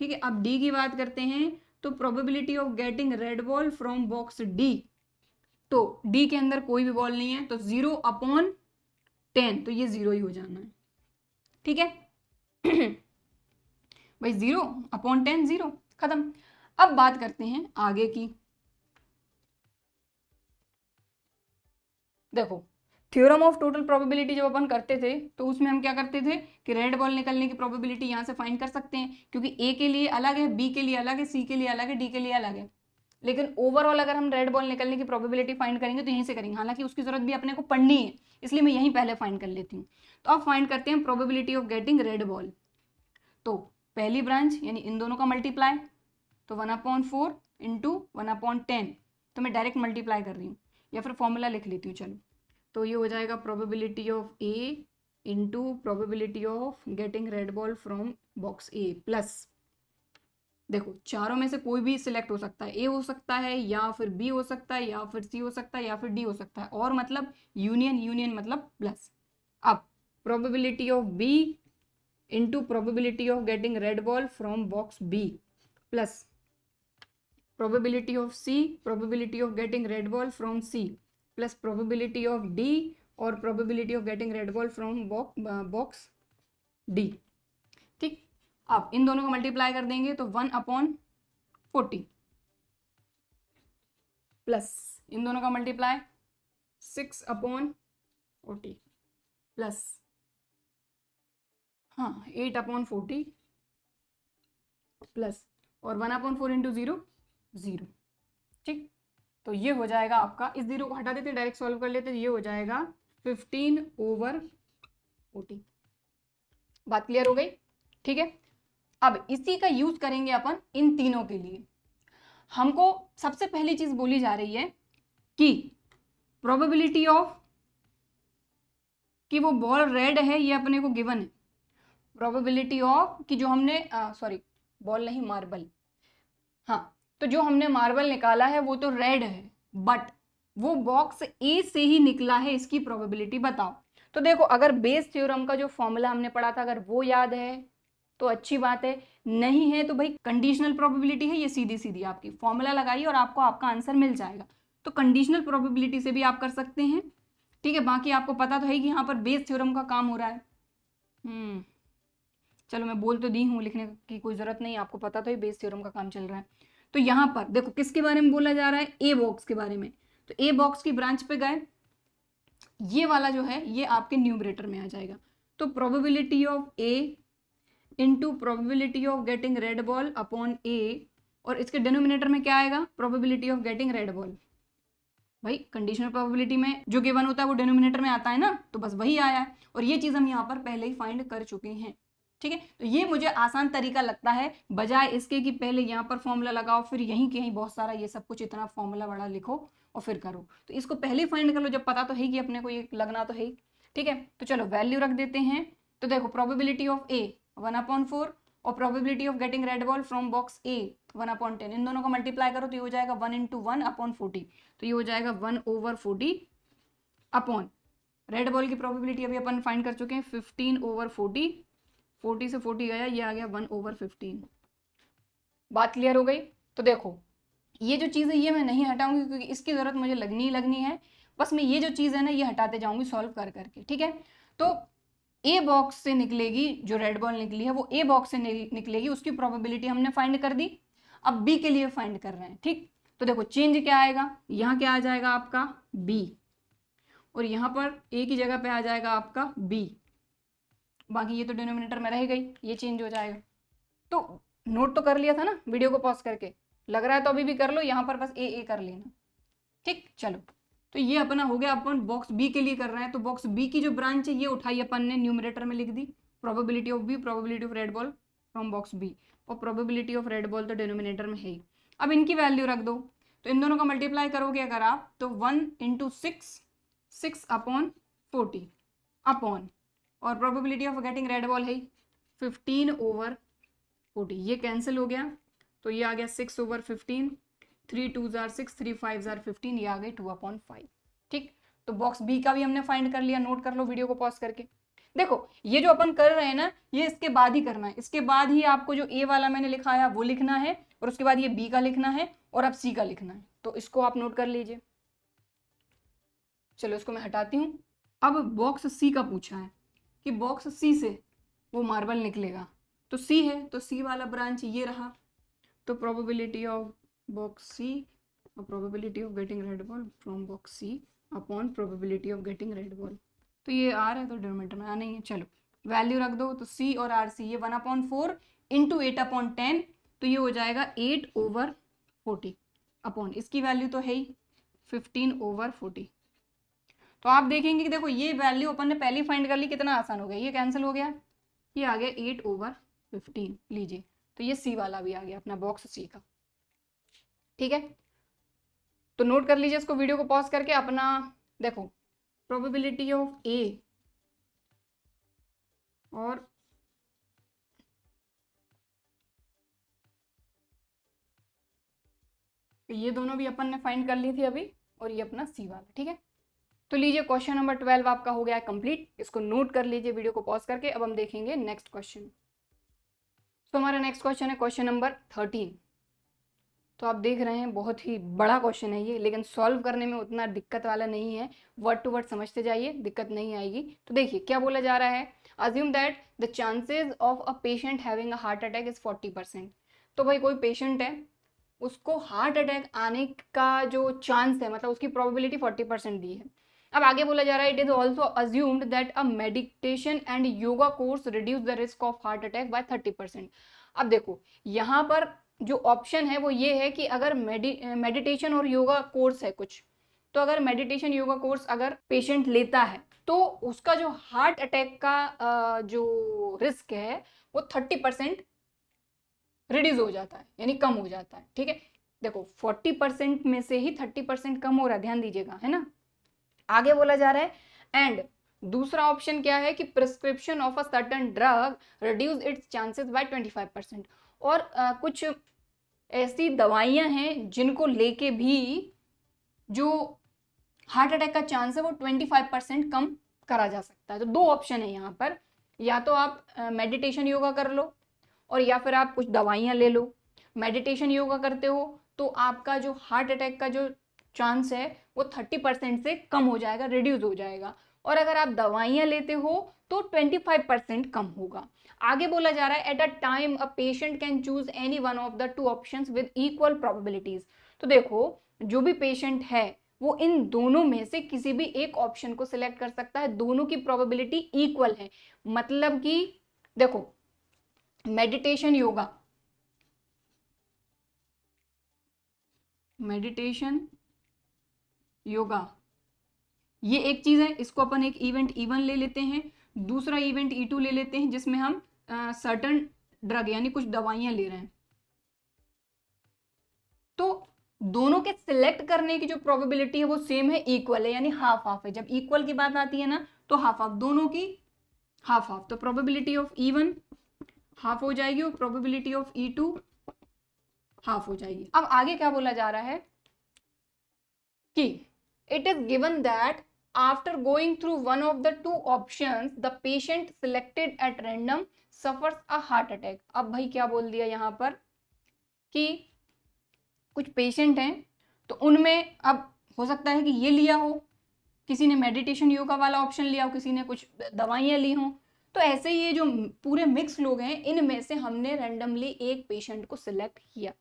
ठीक है, अब डी की बात करते हैं। तो probability of getting red ball from box D, तो डी के अंदर कोई भी बॉल नहीं है, तो 0/10, तो ये 0 ही हो जाना है। ठीक है भाई 0/10 0, खत्म। अब बात करते हैं आगे की। देखो थ्योरम ऑफ टोटल प्रोबेबिलिटी जब अपन करते थे तो उसमें हम क्या करते थे कि रेड बॉल निकलने की प्रोबेबिलिटी यहाँ से फाइंड कर सकते हैं, क्योंकि ए के लिए अलग है, बी के लिए अलग है, सी के लिए अलग है, डी के लिए अलग है। लेकिन ओवरऑल अगर हम रेड बॉल निकलने की प्रोबेबिलिटी फाइंड करेंगे तो यहीं से करेंगे, हालांकि उसकी जरूरत भी अपने को पढ़नी है, इसलिए मैं यहीं पहले फाइंड कर लेती हूँ। तो अब फाइंड करते हैं probability of getting red ball. तो पहली ब्रांच यानी इन दोनों का मल्टीप्लाई, तो 1/4 × 1/10, तो मैं डायरेक्ट मल्टीप्लाई कर रही हूँ, या फिर फॉर्मूला लिख लेती हूँ। चलो, तो ये हो जाएगा probability of A into probability of getting red ball from box A plus देखो चारों में से कोई भी सिलेक्ट हो सकता है, ए हो सकता है या फिर बी हो सकता है या फिर सी हो सकता है या फिर डी हो सकता है, और मतलब यूनियन, यूनियन मतलब प्लस। अब probability of B into probability of getting red ball from box B plus probability of C, probability of getting red ball from C plus probability of D और probability of getting red ball from box D. ठीक, अब इन दोनों को मल्टीप्लाई कर देंगे तो 1/40 प्लस इन दोनों का मल्टीप्लाई 6/40 प्लस 8/40 प्लस और 1/4 इंटू 0 0। ठीक, तो ये हो जाएगा आपका, इस 0 को हटा देते डायरेक्ट सॉल्व कर लेते, ये हो जाएगा 15/40। बात क्लियर हो गई? ठीक है, अब इसी का यूज करेंगे अपन इन तीनों के लिए। हमको सबसे पहली चीज बोली जा रही है कि प्रोबेबिलिटी ऑफ कि वो बॉल रेड है, ये अपने को गिवन है। प्रोबेबिलिटी ऑफ कि जो हमने सॉरी बॉल नहीं मार्बल, हाँ, तो जो हमने मार्बल निकाला है वो तो रेड है, बट वो बॉक्स ए से ही निकला है, इसकी प्रोबेबिलिटी बताओ। तो देखो, अगर बेस थ्योरम का जो फॉर्मूला हमने पढ़ा था अगर वो याद है तो अच्छी बात है, नहीं है तो भाई कंडीशनल प्रोबेबिलिटी है, ये सीधी सीधी आपकी फॉर्मूला लगाइए और आपको आपका आंसर मिल जाएगा। तो कंडीशनल प्रोबेबिलिटी से भी आप कर सकते हैं। ठीक है, बाकी आपको पता तो है कि यहाँ पर बेस थ्योरम का काम हो रहा है। चलो मैं बोल तो दी हूँ, लिखने की कोई जरूरत नहीं, आपको पता तो है बेस थ्योरम का काम चल रहा है। तो यहाँ पर देखो किसके बारे में बोला जा रहा है, ए बॉक्स के बारे में। तो ए बॉक्स की ब्रांच पे गए, ये वाला जो है ये आपके न्यूमरेटर में आ जाएगा। तो probability of A into probability of getting red ball upon A, और इसके डिनोमिनेटर में क्या आएगा, probability of getting red ball. भाई कंडीशनल प्रोबेबिलिटी में जो गिवन होता है वो डिनोमिनेटर में आता है ना, तो बस वही आया है, और ये चीज हम यहाँ पर पहले ही फाइंड कर चुके हैं। ठीक है, तो ये मुझे आसान तरीका लगता है, बजाय इसके कि पहले यहाँ पर फॉर्मूला लगाओ फिर यहीं कहीं बहुत सारा ये सब कुछ इतना फॉर्मूला बड़ा लिखो और फिर करो। तो इसको पहले ही फाइंड कर लो, जब पता तो है कि अपने को ये लगना तो है। ठीक है, तो चलो वैल्यू रख देते हैं। तो देखो प्रोबेबिलिटी ऑफ ए 1/4 और probability of getting red ball from box A 1/10, इन दोनों को मल्टीप्लाई करो तो ये हो जाएगा 1 इंटू 1/40, तो ये हो जाएगा 1/40 अपॉन रेड बॉल की प्रोबेबिलिटी अभी अपन फाइंड कर चुके हैं 15/40, 40 से 40 गया, ये आ गया 1/15। बात क्लियर हो गई? तो देखो ये जो चीज़ है ये मैं नहीं हटाऊंगी क्योंकि इसकी जरूरत मुझे लगनी ही लगनी है, बस मैं ये जो चीज़ है ना ये हटाते जाऊंगी सॉल्व कर करके। ठीक है, तो ए बॉक्स से निकलेगी जो रेड बॉल निकली है वो ए बॉक्स से निकलेगी, उसकी प्रोबेबिलिटी हमने फाइंड कर दी। अब बी के लिए फाइंड कर रहे हैं। ठीक, तो देखो चेंज क्या आएगा, यहाँ क्या आ जाएगा आपका बी, और यहाँ पर ए की जगह पे आ जाएगा आपका बी, बाकी ये तो डिनोमिनेटर में रह गई, ये चेंज हो जाएगा। तो नोट तो कर लिया था ना वीडियो को पॉज करके, लग रहा है तो अभी भी कर लो, यहाँ पर बस ए कर लेना। ठीक, चलो तो ये अपना हो गया, अपन बॉक्स बी के लिए कर रहे हैं, तो बॉक्स बी की जो ब्रांच है ये उठाई अपन ने न्यूमरेटर में लिख दी, probability of B, probability of red ball from box B, और प्रोबेबिलिटी ऑफ रेड बॉल तो डिनोमिनेटर में है ही। अब इनकी वैल्यू रख दो, तो इन दोनों का मल्टीप्लाई करोगे अगर आप तो 1 इंटू 6/40 अपॉन, और probability of getting red ball है 15/40, ये कैंसिल हो गया, तो ये आ गया 6/15, 3 2 जार 6, 3 5 जार 15, ये आ गई 2/5। ठीक, तो बॉक्स बी का भी हमने फाइंड कर लिया, नोट कर लो वीडियो को पॉज करके। देखो ये जो अपन कर रहे हैं ना ये इसके बाद ही करना है, इसके बाद ही आपको जो ए वाला मैंने लिखा है वो लिखना है, और उसके बाद ये बी का लिखना है, और अब सी का लिखना है, तो इसको आप नोट कर लीजिए। चलो इसको मैं हटाती हूँ। अब बॉक्स सी का पूछा है कि बॉक्स सी से वो मार्बल निकलेगा, तो सी है तो सी वाला ब्रांच ये रहा, तो प्रोबेबिलिटी ऑफ बॉक्स सी और probability of getting red ball from box C upon probability of getting red ball, तो ये आर है तो डिनोमिनेटर में आना ही है। चलो वैल्यू रख दो, तो सी और आर सी, ये 1/4 इंटू 8/10, तो ये हो जाएगा 8/40 अपॉन, इसकी वैल्यू तो है ही 15/40। तो आप देखेंगे कि देखो ये वैल्यू अपन ने पहले फाइंड कर ली, कितना आसान हो गया, ये कैंसिल हो गया, ये आ गया 8/15 लीजिए, तो ये सी वाला भी आ गया अपना बॉक्स सी का। ठीक है, तो नोट कर लीजिए इसको वीडियो को पॉज करके अपना। देखो प्रोबेबिलिटी ऑफ ए और तो ये दोनों भी अपन ने फाइंड कर ली थी अभी, और ये अपना सी वाला, ठीक है। तो लीजिए क्वेश्चन नंबर 12 आपका हो गया है कंप्लीट। इसको नोट कर लीजिए वीडियो को पॉज करके। अब हम देखेंगे नेक्स्ट क्वेश्चन। तो हमारा नेक्स्ट क्वेश्चन है क्वेश्चन नंबर 13। तो आप देख रहे हैं बहुत ही बड़ा क्वेश्चन है ये, लेकिन सॉल्व करने में उतना दिक्कत वाला नहीं है। वर्ड टू वर्ड समझते जाइए, दिक्कत नहीं आएगी। तो देखिए क्या बोला जा रहा है, assume that the chances of a patient having a heart attack is 40%। तो भाई कोई पेशेंट है, उसको हार्ट अटैक आने का जो चांस है, मतलब उसकी प्रोबेबिलिटी 40% दी है। अब आगे बोला जा रहा है, it is also assumed that a meditation and yoga course reduce the risk of heart attack by 30%। अब देखो यहाँ पर जो ऑप्शन है वो ये है कि अगर मेडिटेशन और योगा कोर्स है कुछ, तो अगर मेडिटेशन योगा कोर्स अगर पेशेंट लेता है तो उसका जो हार्ट अटैक का जो रिस्क है वो 30% रिड्यूस हो जाता है, यानी कम हो जाता है, ठीक है। देखो 40% में से ही 30% कम हो रहा है, ध्यान दीजिएगा, है ना। आगे बोला जा रहा है एंड दूसरा ऑप्शन क्या है कि prescription of a certain drug reduce its chances by 25%। और कुछ ऐसी दवाइयां हैं जिनको लेके भी जो हार्ट अटैक का चांस है वो 25% कम करा जा सकता है। तो दो ऑप्शन है यहाँ पर, या तो आप मेडिटेशन योगा कर लो और या फिर आप कुछ दवाइयाँ ले लो। मेडिटेशन योगा करते हो तो आपका जो हार्ट अटैक का जो चांस है वो 30% से कम हो जाएगा, रिड्यूस हो जाएगा। और अगर आप दवाइयाँ लेते हो तो 25% कम होगा। आगे बोला जा रहा है at a time a patient can choose any one of the two options with equal probabilities. तो देखो जो भी पेशेंट है वो इन दोनों में से किसी भी एक ऑप्शन को सिलेक्ट कर सकता है, दोनों की प्रोबेबिलिटी इक्वल है। मतलब कि देखो मेडिटेशन योगा, मेडिटेशन योगा ये एक चीज है, इसको अपन एक इवेंट E1 ले लेते हैं, दूसरा इवेंट E2 ले लेते हैं जिसमें हम सर्टन ड्रग यानी कुछ दवाइयां ले रहे हैं। तो दोनों के सिलेक्ट करने की जो प्रोबेबिलिटी है वो सेम है, इक्वल है, यानी हाफ हाफ है। जब इक्वल की बात आती है ना तो हाफ हाफ, दोनों की हाफ हाफ। तो प्रोबेबिलिटी ऑफ E1 हाफ हो जाएगी और प्रोबेबिलिटी ऑफ E2 हाफ हो जाएगी। अब आगे क्या बोला जा रहा है कि it is given that after going through one of the two options the patient selected at random suffers a heart attack। अब भाई क्या बोल दिया यहाँ पर कि कुछ पेशेंट हैं तो उनमें अब हो सकता है कि ये लिया हो, किसी ने मेडिटेशन योगा वाला ऑप्शन लिया हो, किसी ने कुछ दवाइयाँ ली हों। तो ऐसे ये जो पूरे मिक्स लोग हैं इनमें से हमने रैंडमली एक पेशेंट को सिलेक्ट किया,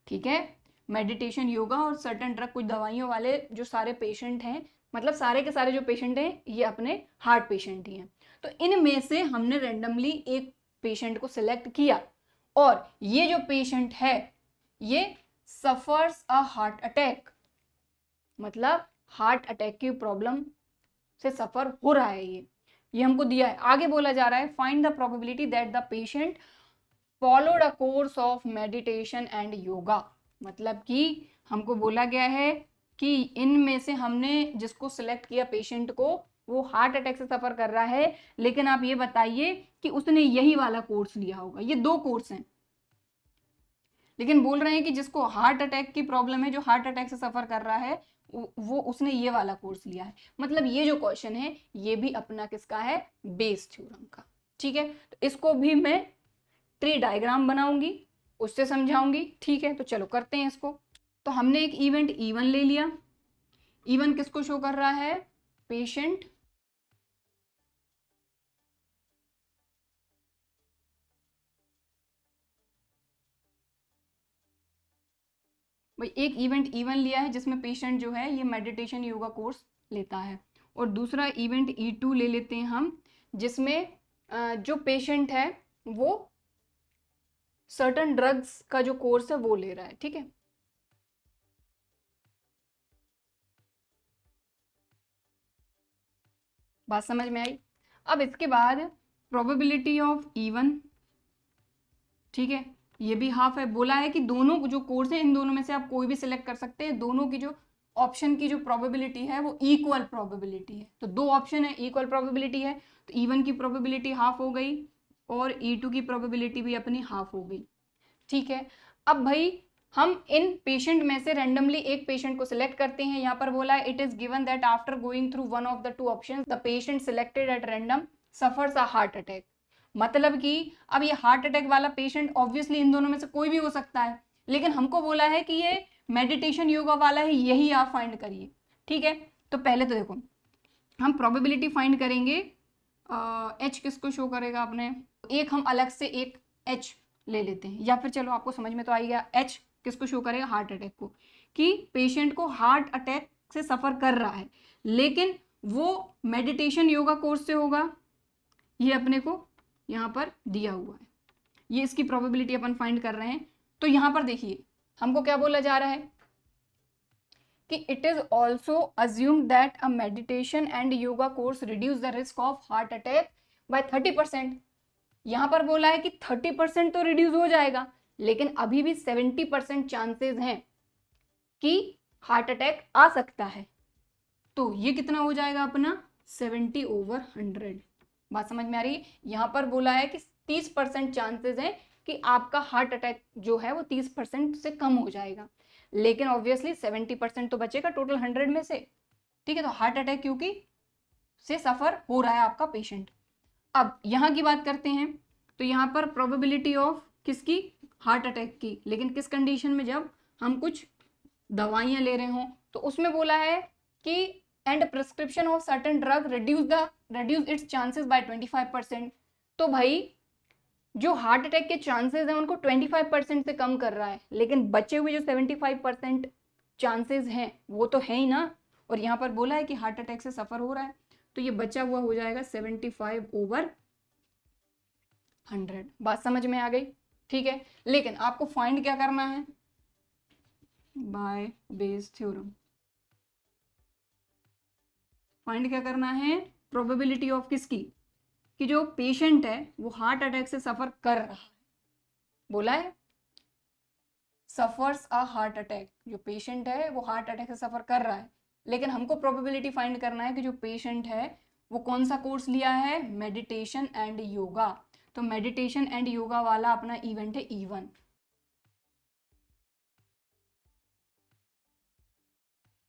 ठीक है। मेडिटेशन योगा और सर्टेन ड्रग कुछ दवाइयों वाले जो सारे पेशेंट हैं, मतलब सारे के सारे जो पेशेंट हैं ये अपने हार्ट पेशेंट ही हैं। तो इनमें से हमने रैंडमली एक पेशेंट को सिलेक्ट किया और ये जो पेशेंट है ये सफर्स अ हार्ट अटैक, मतलब हार्ट अटैक की प्रॉब्लम से सफर हो रहा है ये हमको दिया है। आगे बोला जा रहा है find the probability that the patient followed a course of meditation and yoga. मतलब कि हमको बोला गया है कि इनमें से हमने जिसको सिलेक्ट किया पेशेंट को वो हार्ट अटैक से सफर कर रहा है, लेकिन आप ये बताइए कि उसने यही वाला कोर्स लिया होगा। ये दो कोर्स हैं, लेकिन बोल रहे हैं कि जिसको हार्ट अटैक की प्रॉब्लम है, जो हार्ट अटैक से सफर कर रहा है, वो उसने ये वाला कोर्स लिया है। मतलब ये जो क्वेश्चन है ये भी अपना किसका है, बेस थ्योरम का, ठीक है। तो इसको भी मैं ट्री डायग्राम बनाऊंगी, उससे समझाऊंगी, ठीक है। तो चलो करते हैं इसको। तो हमने एक इवेंट E1 ले लिया। E1 किसको शो कर रहा है, पेशेंट भाई एक इवेंट E1 लिया है जिसमें पेशेंट जो है ये मेडिटेशन योगा कोर्स लेता है, और दूसरा इवेंट E2 ले लेते हैं हम जिसमें जो पेशेंट है वो सर्टेन ड्रग्स का जो कोर्स है वो ले रहा है, ठीक है। बात समझ में आई। अब इसके बाद प्रोबेबिलिटी ऑफ E1, ठीक है, ये भी हाफ है। बोला है कि दोनों जो कोर्स है इन दोनों में से आप कोई भी सिलेक्ट कर सकते हैं, दोनों की जो ऑप्शन की जो प्रोबेबिलिटी है वो इक्वल प्रोबेबिलिटी है। तो दो ऑप्शन है, इक्वल प्रोबेबिलिटी है, तो E1 की प्रोबेबिलिटी हाफ हो गई और E2 की प्रोबेबिलिटी भी अपनी हाफ हो गई, ठीक है। अब भाई हम इन पेशेंट में से रैंडमली एक पेशेंट को सिलेक्ट करते हैं। यहाँ पर बोला है it is given that after going through one of the two options the patient selected at random suffers a heart attack. मतलब कि अब ये हार्ट अटैक वाला पेशेंट ऑब्वियसली इन दोनों में से कोई भी हो सकता है, लेकिन हमको बोला है कि ये मेडिटेशन योगा वाला है, यही आप फाइंड करिए। ठीक है, तो पहले तो देखो हम प्रोबेबिलिटी फाइंड करेंगे। एच किसको शो करेगा अपने, एक हम अलग से एक एच ले लेते हैं, या फिर चलो आपको समझ में तो आ गया, एच किसको शो करेगा, हार्ट अटैक को, कि पेशेंट को हार्ट अटैक से सफ़र कर रहा है लेकिन वो मेडिटेशन योगा कोर्स से होगा, ये अपने को यहाँ पर दिया हुआ है, ये इसकी प्रोबेबिलिटी अपन फाइंड कर रहे हैं। तो यहाँ पर देखिए हमको क्या बोला जा रहा है कि it is also assumed that a meditation and yoga course reduce the risk of heart attack by 30%। यहाँ पर बोला है कि 30% तो रिड्यूस हो जाएगा, लेकिन अभी भी 70% चांसेस हैं कि हार्ट अटैक आ सकता है। तो ये कितना हो जाएगा अपना 70/100। बात समझ में आ रही है? यहाँ पर बोला है कि 30% चांसेस हैं कि आपका हार्ट अटैक जो है वो 30% से कम हो जाएगा, लेकिन ऑब्वियसली 70% तो बचेगा टोटल 100 में से। ठीक है, तो हार्ट अटैक क्योंकि से सफर हो रहा है आपका पेशेंट। अब यहाँ की बात करते हैं, तो यहाँ पर प्रोबेबिलिटी ऑफ किसकी, हार्ट अटैक की, लेकिन किस कंडीशन में, जब हम कुछ दवाइयाँ ले रहे हों। तो उसमें बोला है कि and prescription of certain drug reduce its chances by 25%। तो भाई जो हार्ट अटैक के चांसेस हैं उनको 25% से कम कर रहा है, लेकिन बचे हुए जो 75% चांसेस हैं वो तो है ही ना। और यहाँ पर बोला है कि हार्ट अटैक से सफ़र हो रहा है, तो ये बचा हुआ हो जाएगा 75/100। बात समझ में आ गई? ठीक है, लेकिन आपको फाइंड क्या करना है, बाय बेस थ्योरम फाइंड क्या करना है, प्रोबेबिलिटी ऑफ किसकी, कि जो पेशेंट है वो हार्ट अटैक से सफर कर रहा है। बोला है सफर्स अ हार्ट अटैक, जो पेशेंट है वो हार्ट अटैक से सफर कर रहा है, लेकिन हमको प्रोबेबिलिटी फाइंड करना है कि जो पेशेंट है वो कौन सा कोर्स लिया है, मेडिटेशन एंड योगा। तो मेडिटेशन एंड योगा वाला अपना इवेंट है E1।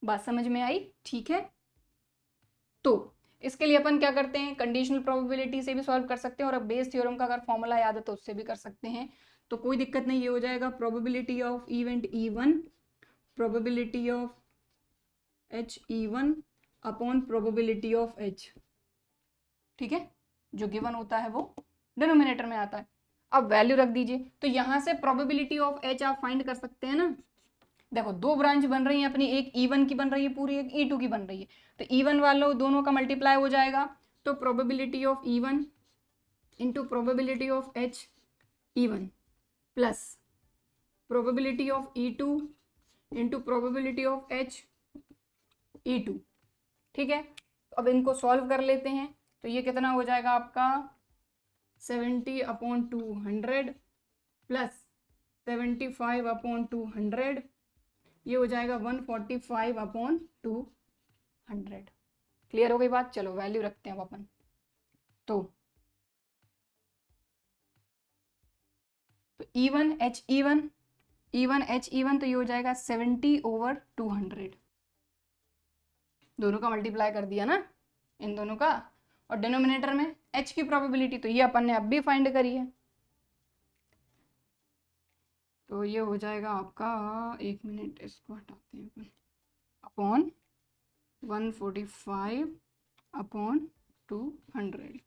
बात समझ में आई? ठीक है, तो इसके लिए अपन क्या करते हैं, कंडीशनल प्रोबेबिलिटी से भी सॉल्व कर सकते हैं, और अब बेस थ्योरम का अगर फॉर्मूला याद है तो उससे भी कर सकते हैं, तो कोई दिक्कत नहीं। ये हो जाएगा probability of event E1 probability of HE1 upon probability of H। ठीक है, जो गिवन होता है वो डिनोमिनेटर में आता है। अब वैल्यू रख दीजिए, तो यहाँ से प्रोबेबिलिटी ऑफ H आप फाइंड कर सकते हैं ना। देखो दो ब्रांच बन रही है अपनी, एक E1 की बन रही है पूरी, एक E2 की बन रही है, तो E1 वालों दोनों का मल्टीप्लाई हो जाएगा, तो probability of E1 into probability of H E1 plus probability of E2 into probability of H E2। ठीक है, अब इनको सॉल्व कर लेते हैं, तो ये कितना हो जाएगा आपका 70/200 प्लस 75/200, ये हो जाएगा 145/200। क्लियर हो गई बात? चलो वैल्यू रखते हैं अब अपन, तो E1 HE1 तो ये हो जाएगा 70/200, दोनों का मल्टीप्लाई कर दिया ना इन दोनों का, और डिनोमिनेटर में H की प्रोबेबिलिटी तो ये अपन ने अब भी फाइंड करी है, तो ये हो जाएगा आपका, एक मिनट इसको हटाते हैं अपन, अपॉन 145/200।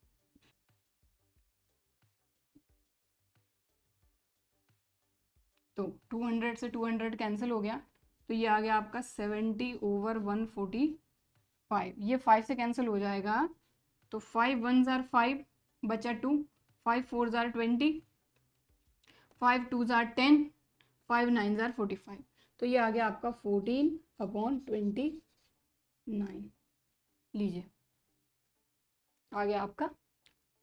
तो 200 से 200 कैंसिल हो गया, तो ये आ गया आपका 70/145, ये 5 से कैंसिल हो जाएगा, तो 5 1 जार 5 बचा 2, 5 4 जार 20, 5 2 जार 10, 5 9 जार 45, तो ये आ गया आपका 14/29। लीजिए आ गया आपका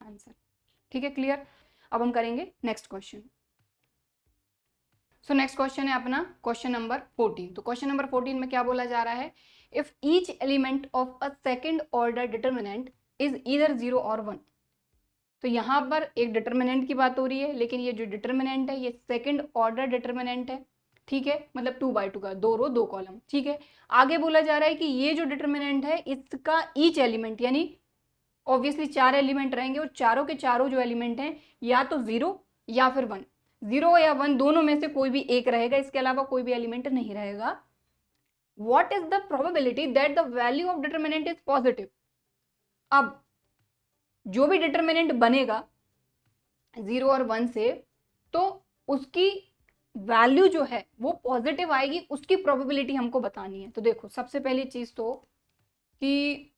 आंसर। ठीक है, क्लियर? अब हम करेंगे next question. So next question है अपना क्वेश्चन नंबर 14। तो क्वेश्चन नंबर 14 में क्या बोला जा रहा है, if each element of a second order determinant is either 0 और 1। तो यहाँ पर एक डिटर्मिनेंट की बात हो रही है, लेकिन ये जो डिटर्मिनेंट है ये सेकंड ऑर्डर डिटर्मिनेंट है, ठीक है, मतलब 2/2 का, 2 रो 2 कॉलम, ठीक है। आगे बोला जा रहा है कि ये जो डिटर्मिनेंट है इसका ईच एलिमेंट, यानी ऑब्वियसली 4 एलिमेंट रहेंगे और चारों के चारों जो एलिमेंट हैं या तो 0 या फिर 1, 0 या 1 दोनों में से कोई भी एक रहेगा, इसके अलावा कोई भी एलिमेंट नहीं रहेगा। What is the probability that the value of determinant is positive. अब जो भी डिटर्मिनेंट बनेगा 0 और 1 से, तो उसकी वैल्यू जो है वो पॉजिटिव आएगी, उसकी प्रोबेबिलिटी हमको बतानी है। तो देखो सबसे पहली चीज तो कि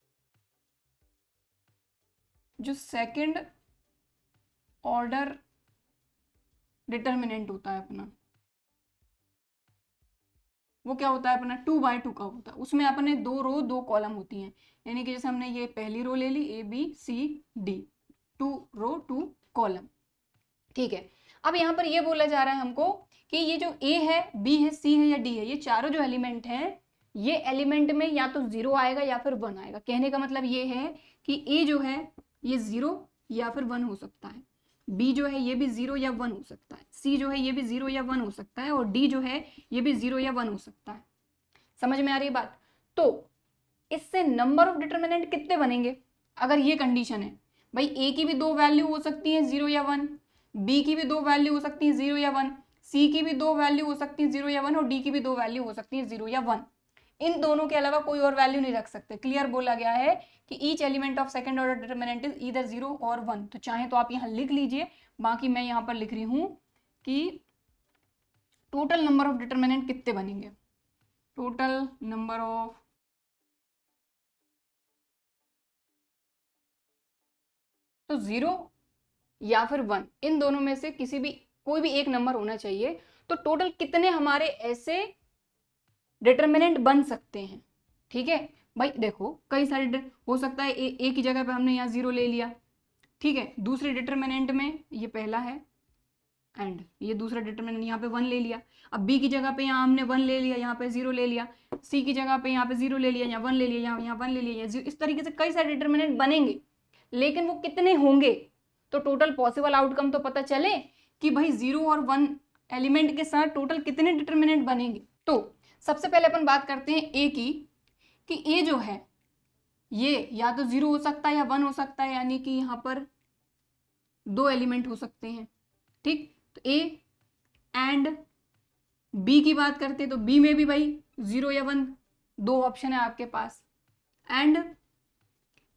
जो सेकंड ऑर्डर डिटर्मिनेंट होता है अपना, वो क्या होता है अपना 2/2 का होता है। उसमें अपने 2 रो 2 कॉलम होती हैं, यानी कि जैसे हमने ये पहली रो ले ली ABCD, 2 रो 2 कॉलम, ठीक है। अब यहाँ पर ये बोला जा रहा है हमको कि ये जो A है, B है, C है या D है, ये चारों जो एलिमेंट हैं, ये एलिमेंट में या तो 0 आएगा या फिर 1 आएगा। कहने का मतलब ये है कि A जो है ये 0 या फिर 1 हो सकता है, B जो है ये भी 0 या 1 हो सकता है, C जो है ये भी 0 या 1 हो सकता है, और D जो है ये भी 0 या 1 हो सकता है। समझ में आ रही बात? तो इससे नंबर ऑफ डिटर्मिनेंट कितने बनेंगे अगर ये कंडीशन है? भाई A की भी 2 वैल्यू हो सकती है 0 या 1, B की भी 2 वैल्यू हो सकती है 0 या 1, C की भी 2 वैल्यू हो सकती है 0 या 1, और D की भी 2 वैल्यू हो सकती है 0 या 1। इन दोनों के अलावा कोई और वैल्यू नहीं रख सकते। क्लियर बोला गया है कि each element of second order determinant is either 0 और 1। तो चाहे तो आप यहाँ लिख लीजिए, बाकी मैं यहाँ पर लिख रही हूँ कि टोटल नंबर ऑफ डिटर्मिनेंट कितने बनेंगे। टोटल नंबर ऑफ तो 0 या फिर 1, इन दोनों में से किसी भी कोई भी एक नंबर होना चाहिए। तो टोटल कितने हमारे ऐसे डिटर्मिनेंट बन सकते हैं? ठीक है भाई, देखो कई सारे हो सकता है ए की जगह पे हमने यहाँ 0 ले लिया, ठीक है। दूसरे डिटर्मिनेंट में ये पहला है एंड ये दूसरा डिटर्मिनेंट यहाँ पे 1 ले लिया। अब बी की जगह पे यहाँ हमने 1 ले लिया, यहाँ पे 0 ले लिया। सी की जगह पे यहाँ पे 0 ले लिया, यहाँ 1 ले लिया, यहाँ 1 ले लिया, 0। इस तरीके से कई सारे डिटर्मिनेंट बनेंगे, लेकिन वो कितने होंगे? तो टोटल पॉसिबल आउटकम तो पता चले कि भाई 0 और 1 एलिमेंट के साथ टोटल कितने डिटर्मिनेंट बनेंगे। तो सबसे पहले अपन बात करते हैं ए की, कि ए जो है ये या तो 0 हो सकता है या 1 हो सकता है, यानी कि यहाँ पर 2 एलिमेंट हो सकते हैं, ठीक। तो ए एंड बी की बात करते हैं तो बी में भी भाई 0 या 1 2 ऑप्शन है आपके पास। एंड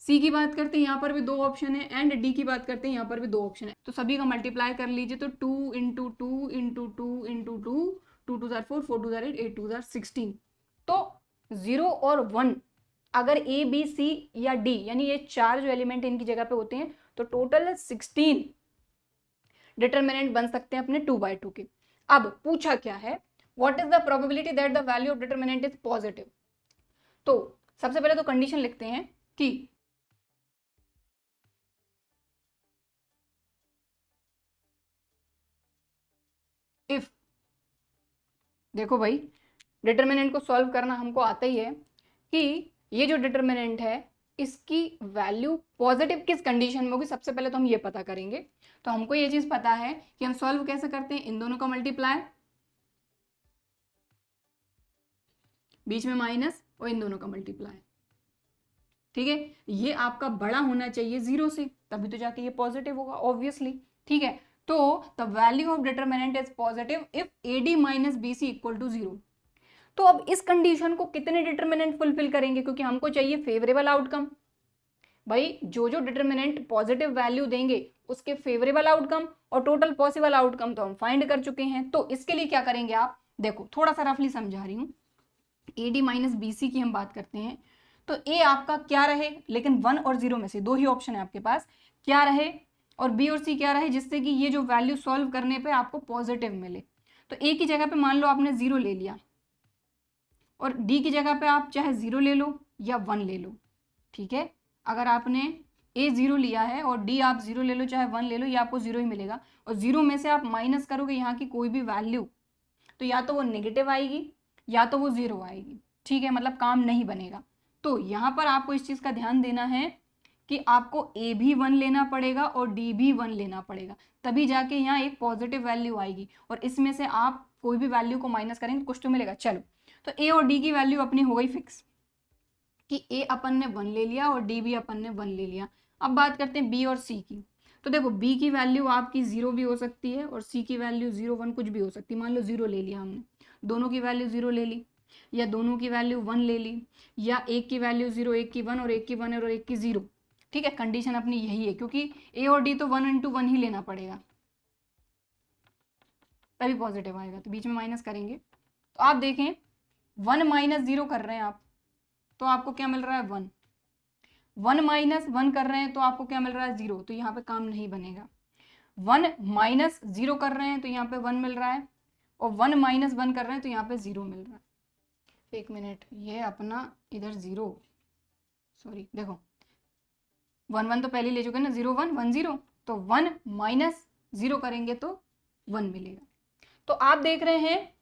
सी की बात करते हैं, यहाँ पर भी 2 ऑप्शन है। एंड डी की बात करते हैं, यहाँ पर भी 2 ऑप्शन है। तो सभी का मल्टीप्लाई कर लीजिए, तो 2 इंटू 2 इंटू 2 इंटू 2, 2 2 4 4 2 8 8 2 16। तो 0 और 1 अगर ए बी सी या डी, यानी ये 4 जो एलिमेंट इनकी जगह पे होते हैं, तो टोटल 16 डिटर्मिनेंट बन सकते हैं अपने 2/2 के। अब पूछा क्या है, what is the probability that the value of determinant is positive. तो सबसे पहले तो कंडीशन लिखते हैं कि इफ, देखो भाई डिटर्मिनेंट को सॉल्व करना हमको आता ही है, कि ये जो डिटर्मिनेंट है इसकी वैल्यू पॉजिटिव किस कंडीशन में होगी। सबसे पहले तो हम ये पता करेंगे। तो हमको ये चीज पता है कि हम सॉल्व कैसे करते हैं, इन दोनों का मल्टीप्लाई, बीच में माइनस, और इन दोनों का मल्टीप्लाई, ठीक है। ये आपका बड़ा होना चाहिए 0 से, तभी तो जाके ये पॉजिटिव होगा ऑब्वियसली, ठीक है। तो the value of determinant is positive if AD minus BC equal to 0। तो अब इस कंडीशन को कितने डिटर्मिनेंट फुलफिल करेंगे, क्योंकि हमको चाहिए फेवरेबल आउटकम। भाई जो जो डिटर्मिनेंट पॉजिटिव वैल्यू देंगे उसके फेवरेबल आउटकम और टोटल पॉसिबल आउटकम तो हम फाइंड कर चुके हैं। तो इसके लिए क्या करेंगे आप, देखो थोड़ा सा रफली समझा रही हूँ। AD माइनस BC की हम बात करते हैं, तो ए आपका क्या रहे, लेकिन 1 और 0 में से 2 ही ऑप्शन है आपके पास, क्या रहे, और बी और सी क्या रहे, जिससे कि ये जो वैल्यू सॉल्व करने पे आपको पॉजिटिव मिले। तो ए की जगह पे मान लो आपने 0 ले लिया, और डी की जगह पे आप चाहे 0 ले लो या 1 ले लो, ठीक है। अगर आपने ए 0 लिया है और डी आप 0 ले लो चाहे 1 ले लो, ये आपको 0 ही मिलेगा। और 0 में से आप माइनस करोगे यहाँ की कोई भी वैल्यू, तो या तो वो नेगेटिव आएगी या तो वो 0 आएगी, ठीक है, मतलब काम नहीं बनेगा। तो यहाँ पर आपको इस चीज़ का ध्यान देना है कि आपको ए भी 1 लेना पड़ेगा और डी भी 1 लेना पड़ेगा, तभी जाके यहाँ एक पॉजिटिव वैल्यू आएगी। और इसमें से आप कोई भी वैल्यू को माइनस करेंगे तो कुछ तो मिलेगा। चलो, तो ए और डी की वैल्यू अपनी हो गई फिक्स कि ए अपन ने 1 ले लिया और डी भी अपन ने 1 ले लिया। अब बात करते हैं बी और सी की। तो देखो बी की वैल्यू आपकी 0 भी हो सकती है और सी की वैल्यू 0 1 कुछ भी हो सकती है। मान लो 0 ले लिया हमने, दोनों की वैल्यू 0 ले ली, या दोनों की वैल्यू 1 ले ली, या एक की वैल्यू 0, एक की 1 और एक की 1 और एक की 0। ठीक है, कंडीशन अपनी यही है क्योंकि ए और डी तो 1 इंटू 1 ही लेना पड़ेगा तभी पॉजिटिव आएगा, तो बीच में माइनस करेंगे। तो आप देखें 1 माइनस 0 कर रहे हैं आप तो आपको क्या मिल रहा है 1, 1 माइनस 1 कर रहे हैं तो आपको क्या मिल रहा है 0, तो यहाँ पे काम नहीं बनेगा। 1 माइनस 0 कर रहे हैं तो यहाँ पे 1 मिल रहा है, और 1 माइनस 1 कर रहे हैं तो यहाँ पे 0 मिल रहा है। एक मिनट, ये अपना इधर 0, सॉरी देखो 1 1 तो पहले ले चुके ना, 0 1 1 0, तो 1 माइनस 0 करेंगे तो 1 मिलेगा। तो आप देख रहे हैं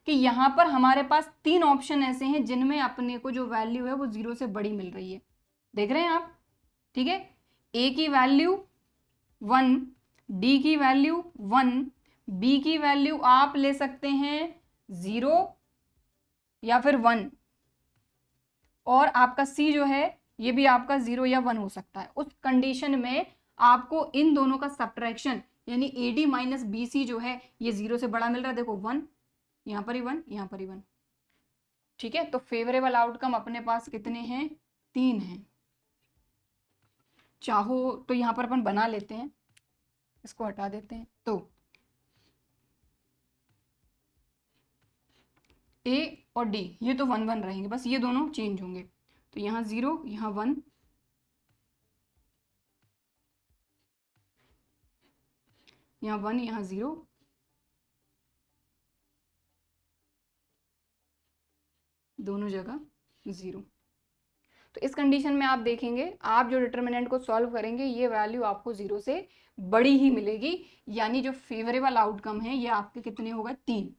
कि यहाँ पर हमारे पास 3 ऑप्शन ऐसे हैं जिनमें अपने को जो वैल्यू है वो 0 से बड़ी मिल रही है, देख रहे हैं आप। ठीक है, ए की वैल्यू 1, डी की वैल्यू 1, बी की वैल्यू आप ले सकते हैं 0 या फिर 1, और आपका सी जो है ये भी आपका 0 या 1 हो सकता है। उस कंडीशन में आपको इन दोनों का सब्ट्रैक्शन यानी A D minus B C जो है ये 0 से बड़ा मिल रहा है। देखो 1 यहाँ पर ही 1, यहाँ पर ही 1। ठीक है, तो फेवरेबल आउटकम अपने पास कितने हैं, 3 हैं। चाहो तो यहाँ पर अपन बना लेते हैं, इसको हटा देते हैं। तो ए और डी ये तो 1 1 रहेंगे, बस ये दोनों चेंज होंगे। तो यहाँ 0, यहाँ 1, यहाँ 1, यहाँ 0, दोनों जगह 0। तो इस कंडीशन में आप देखेंगे आप जो डिटर्मिनेंट को सॉल्व करेंगे ये वैल्यू आपको 0 से बड़ी ही मिलेगी, यानी जो फेवरेबल आउटकम है ये आपके कितने होगा, 3।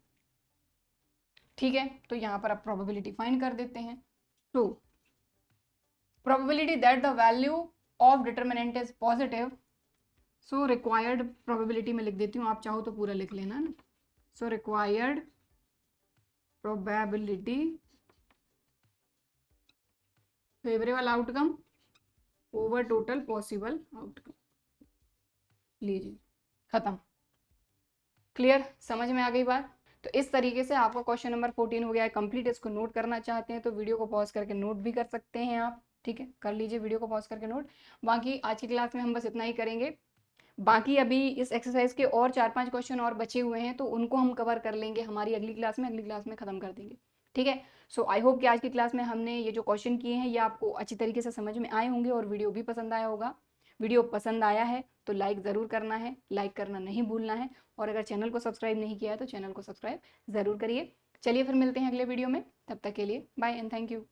ठीक है, तो यहाँ पर आप प्रोबेबिलिटी फाइंड कर देते हैं। तो probability that the value of determinant is positive, so required probability में लिख देती हूँ, आप चाहो तो पूरा लिख लेना ना। So required probability favourable outcome over total possible outcome. लीजिए खत्म, क्लियर, समझ में आ गई बात। तो इस तरीके से आपका क्वेश्चन नंबर 14 हो गया है कंप्लीट। इसको नोट करना चाहते हैं तो वीडियो को पॉज करके नोट भी कर सकते हैं आप। ठीक है, कर लीजिए वीडियो को पॉज करके नोट। बाकी आज की क्लास में हम बस इतना ही करेंगे, बाकी अभी इस एक्सरसाइज के और 4-5 क्वेश्चन और बचे हुए हैं तो उनको हम कवर कर लेंगे हमारी अगली क्लास में खत्म कर देंगे। ठीक है, सो आई होप कि आज की क्लास में हमने ये जो क्वेश्चन किए हैं ये आपको अच्छी तरीके से समझ में आए होंगे और वीडियो भी पसंद आया होगा। वीडियो पसंद आया है तो लाइक ज़रूर करना है, लाइक करना नहीं भूलना है, और अगर चैनल को सब्सक्राइब नहीं किया है तो चैनल को सब्सक्राइब ज़रूर करिए। चलिए फिर मिलते हैं अगले वीडियो में, तब तक के लिए बाय एंड थैंक यू।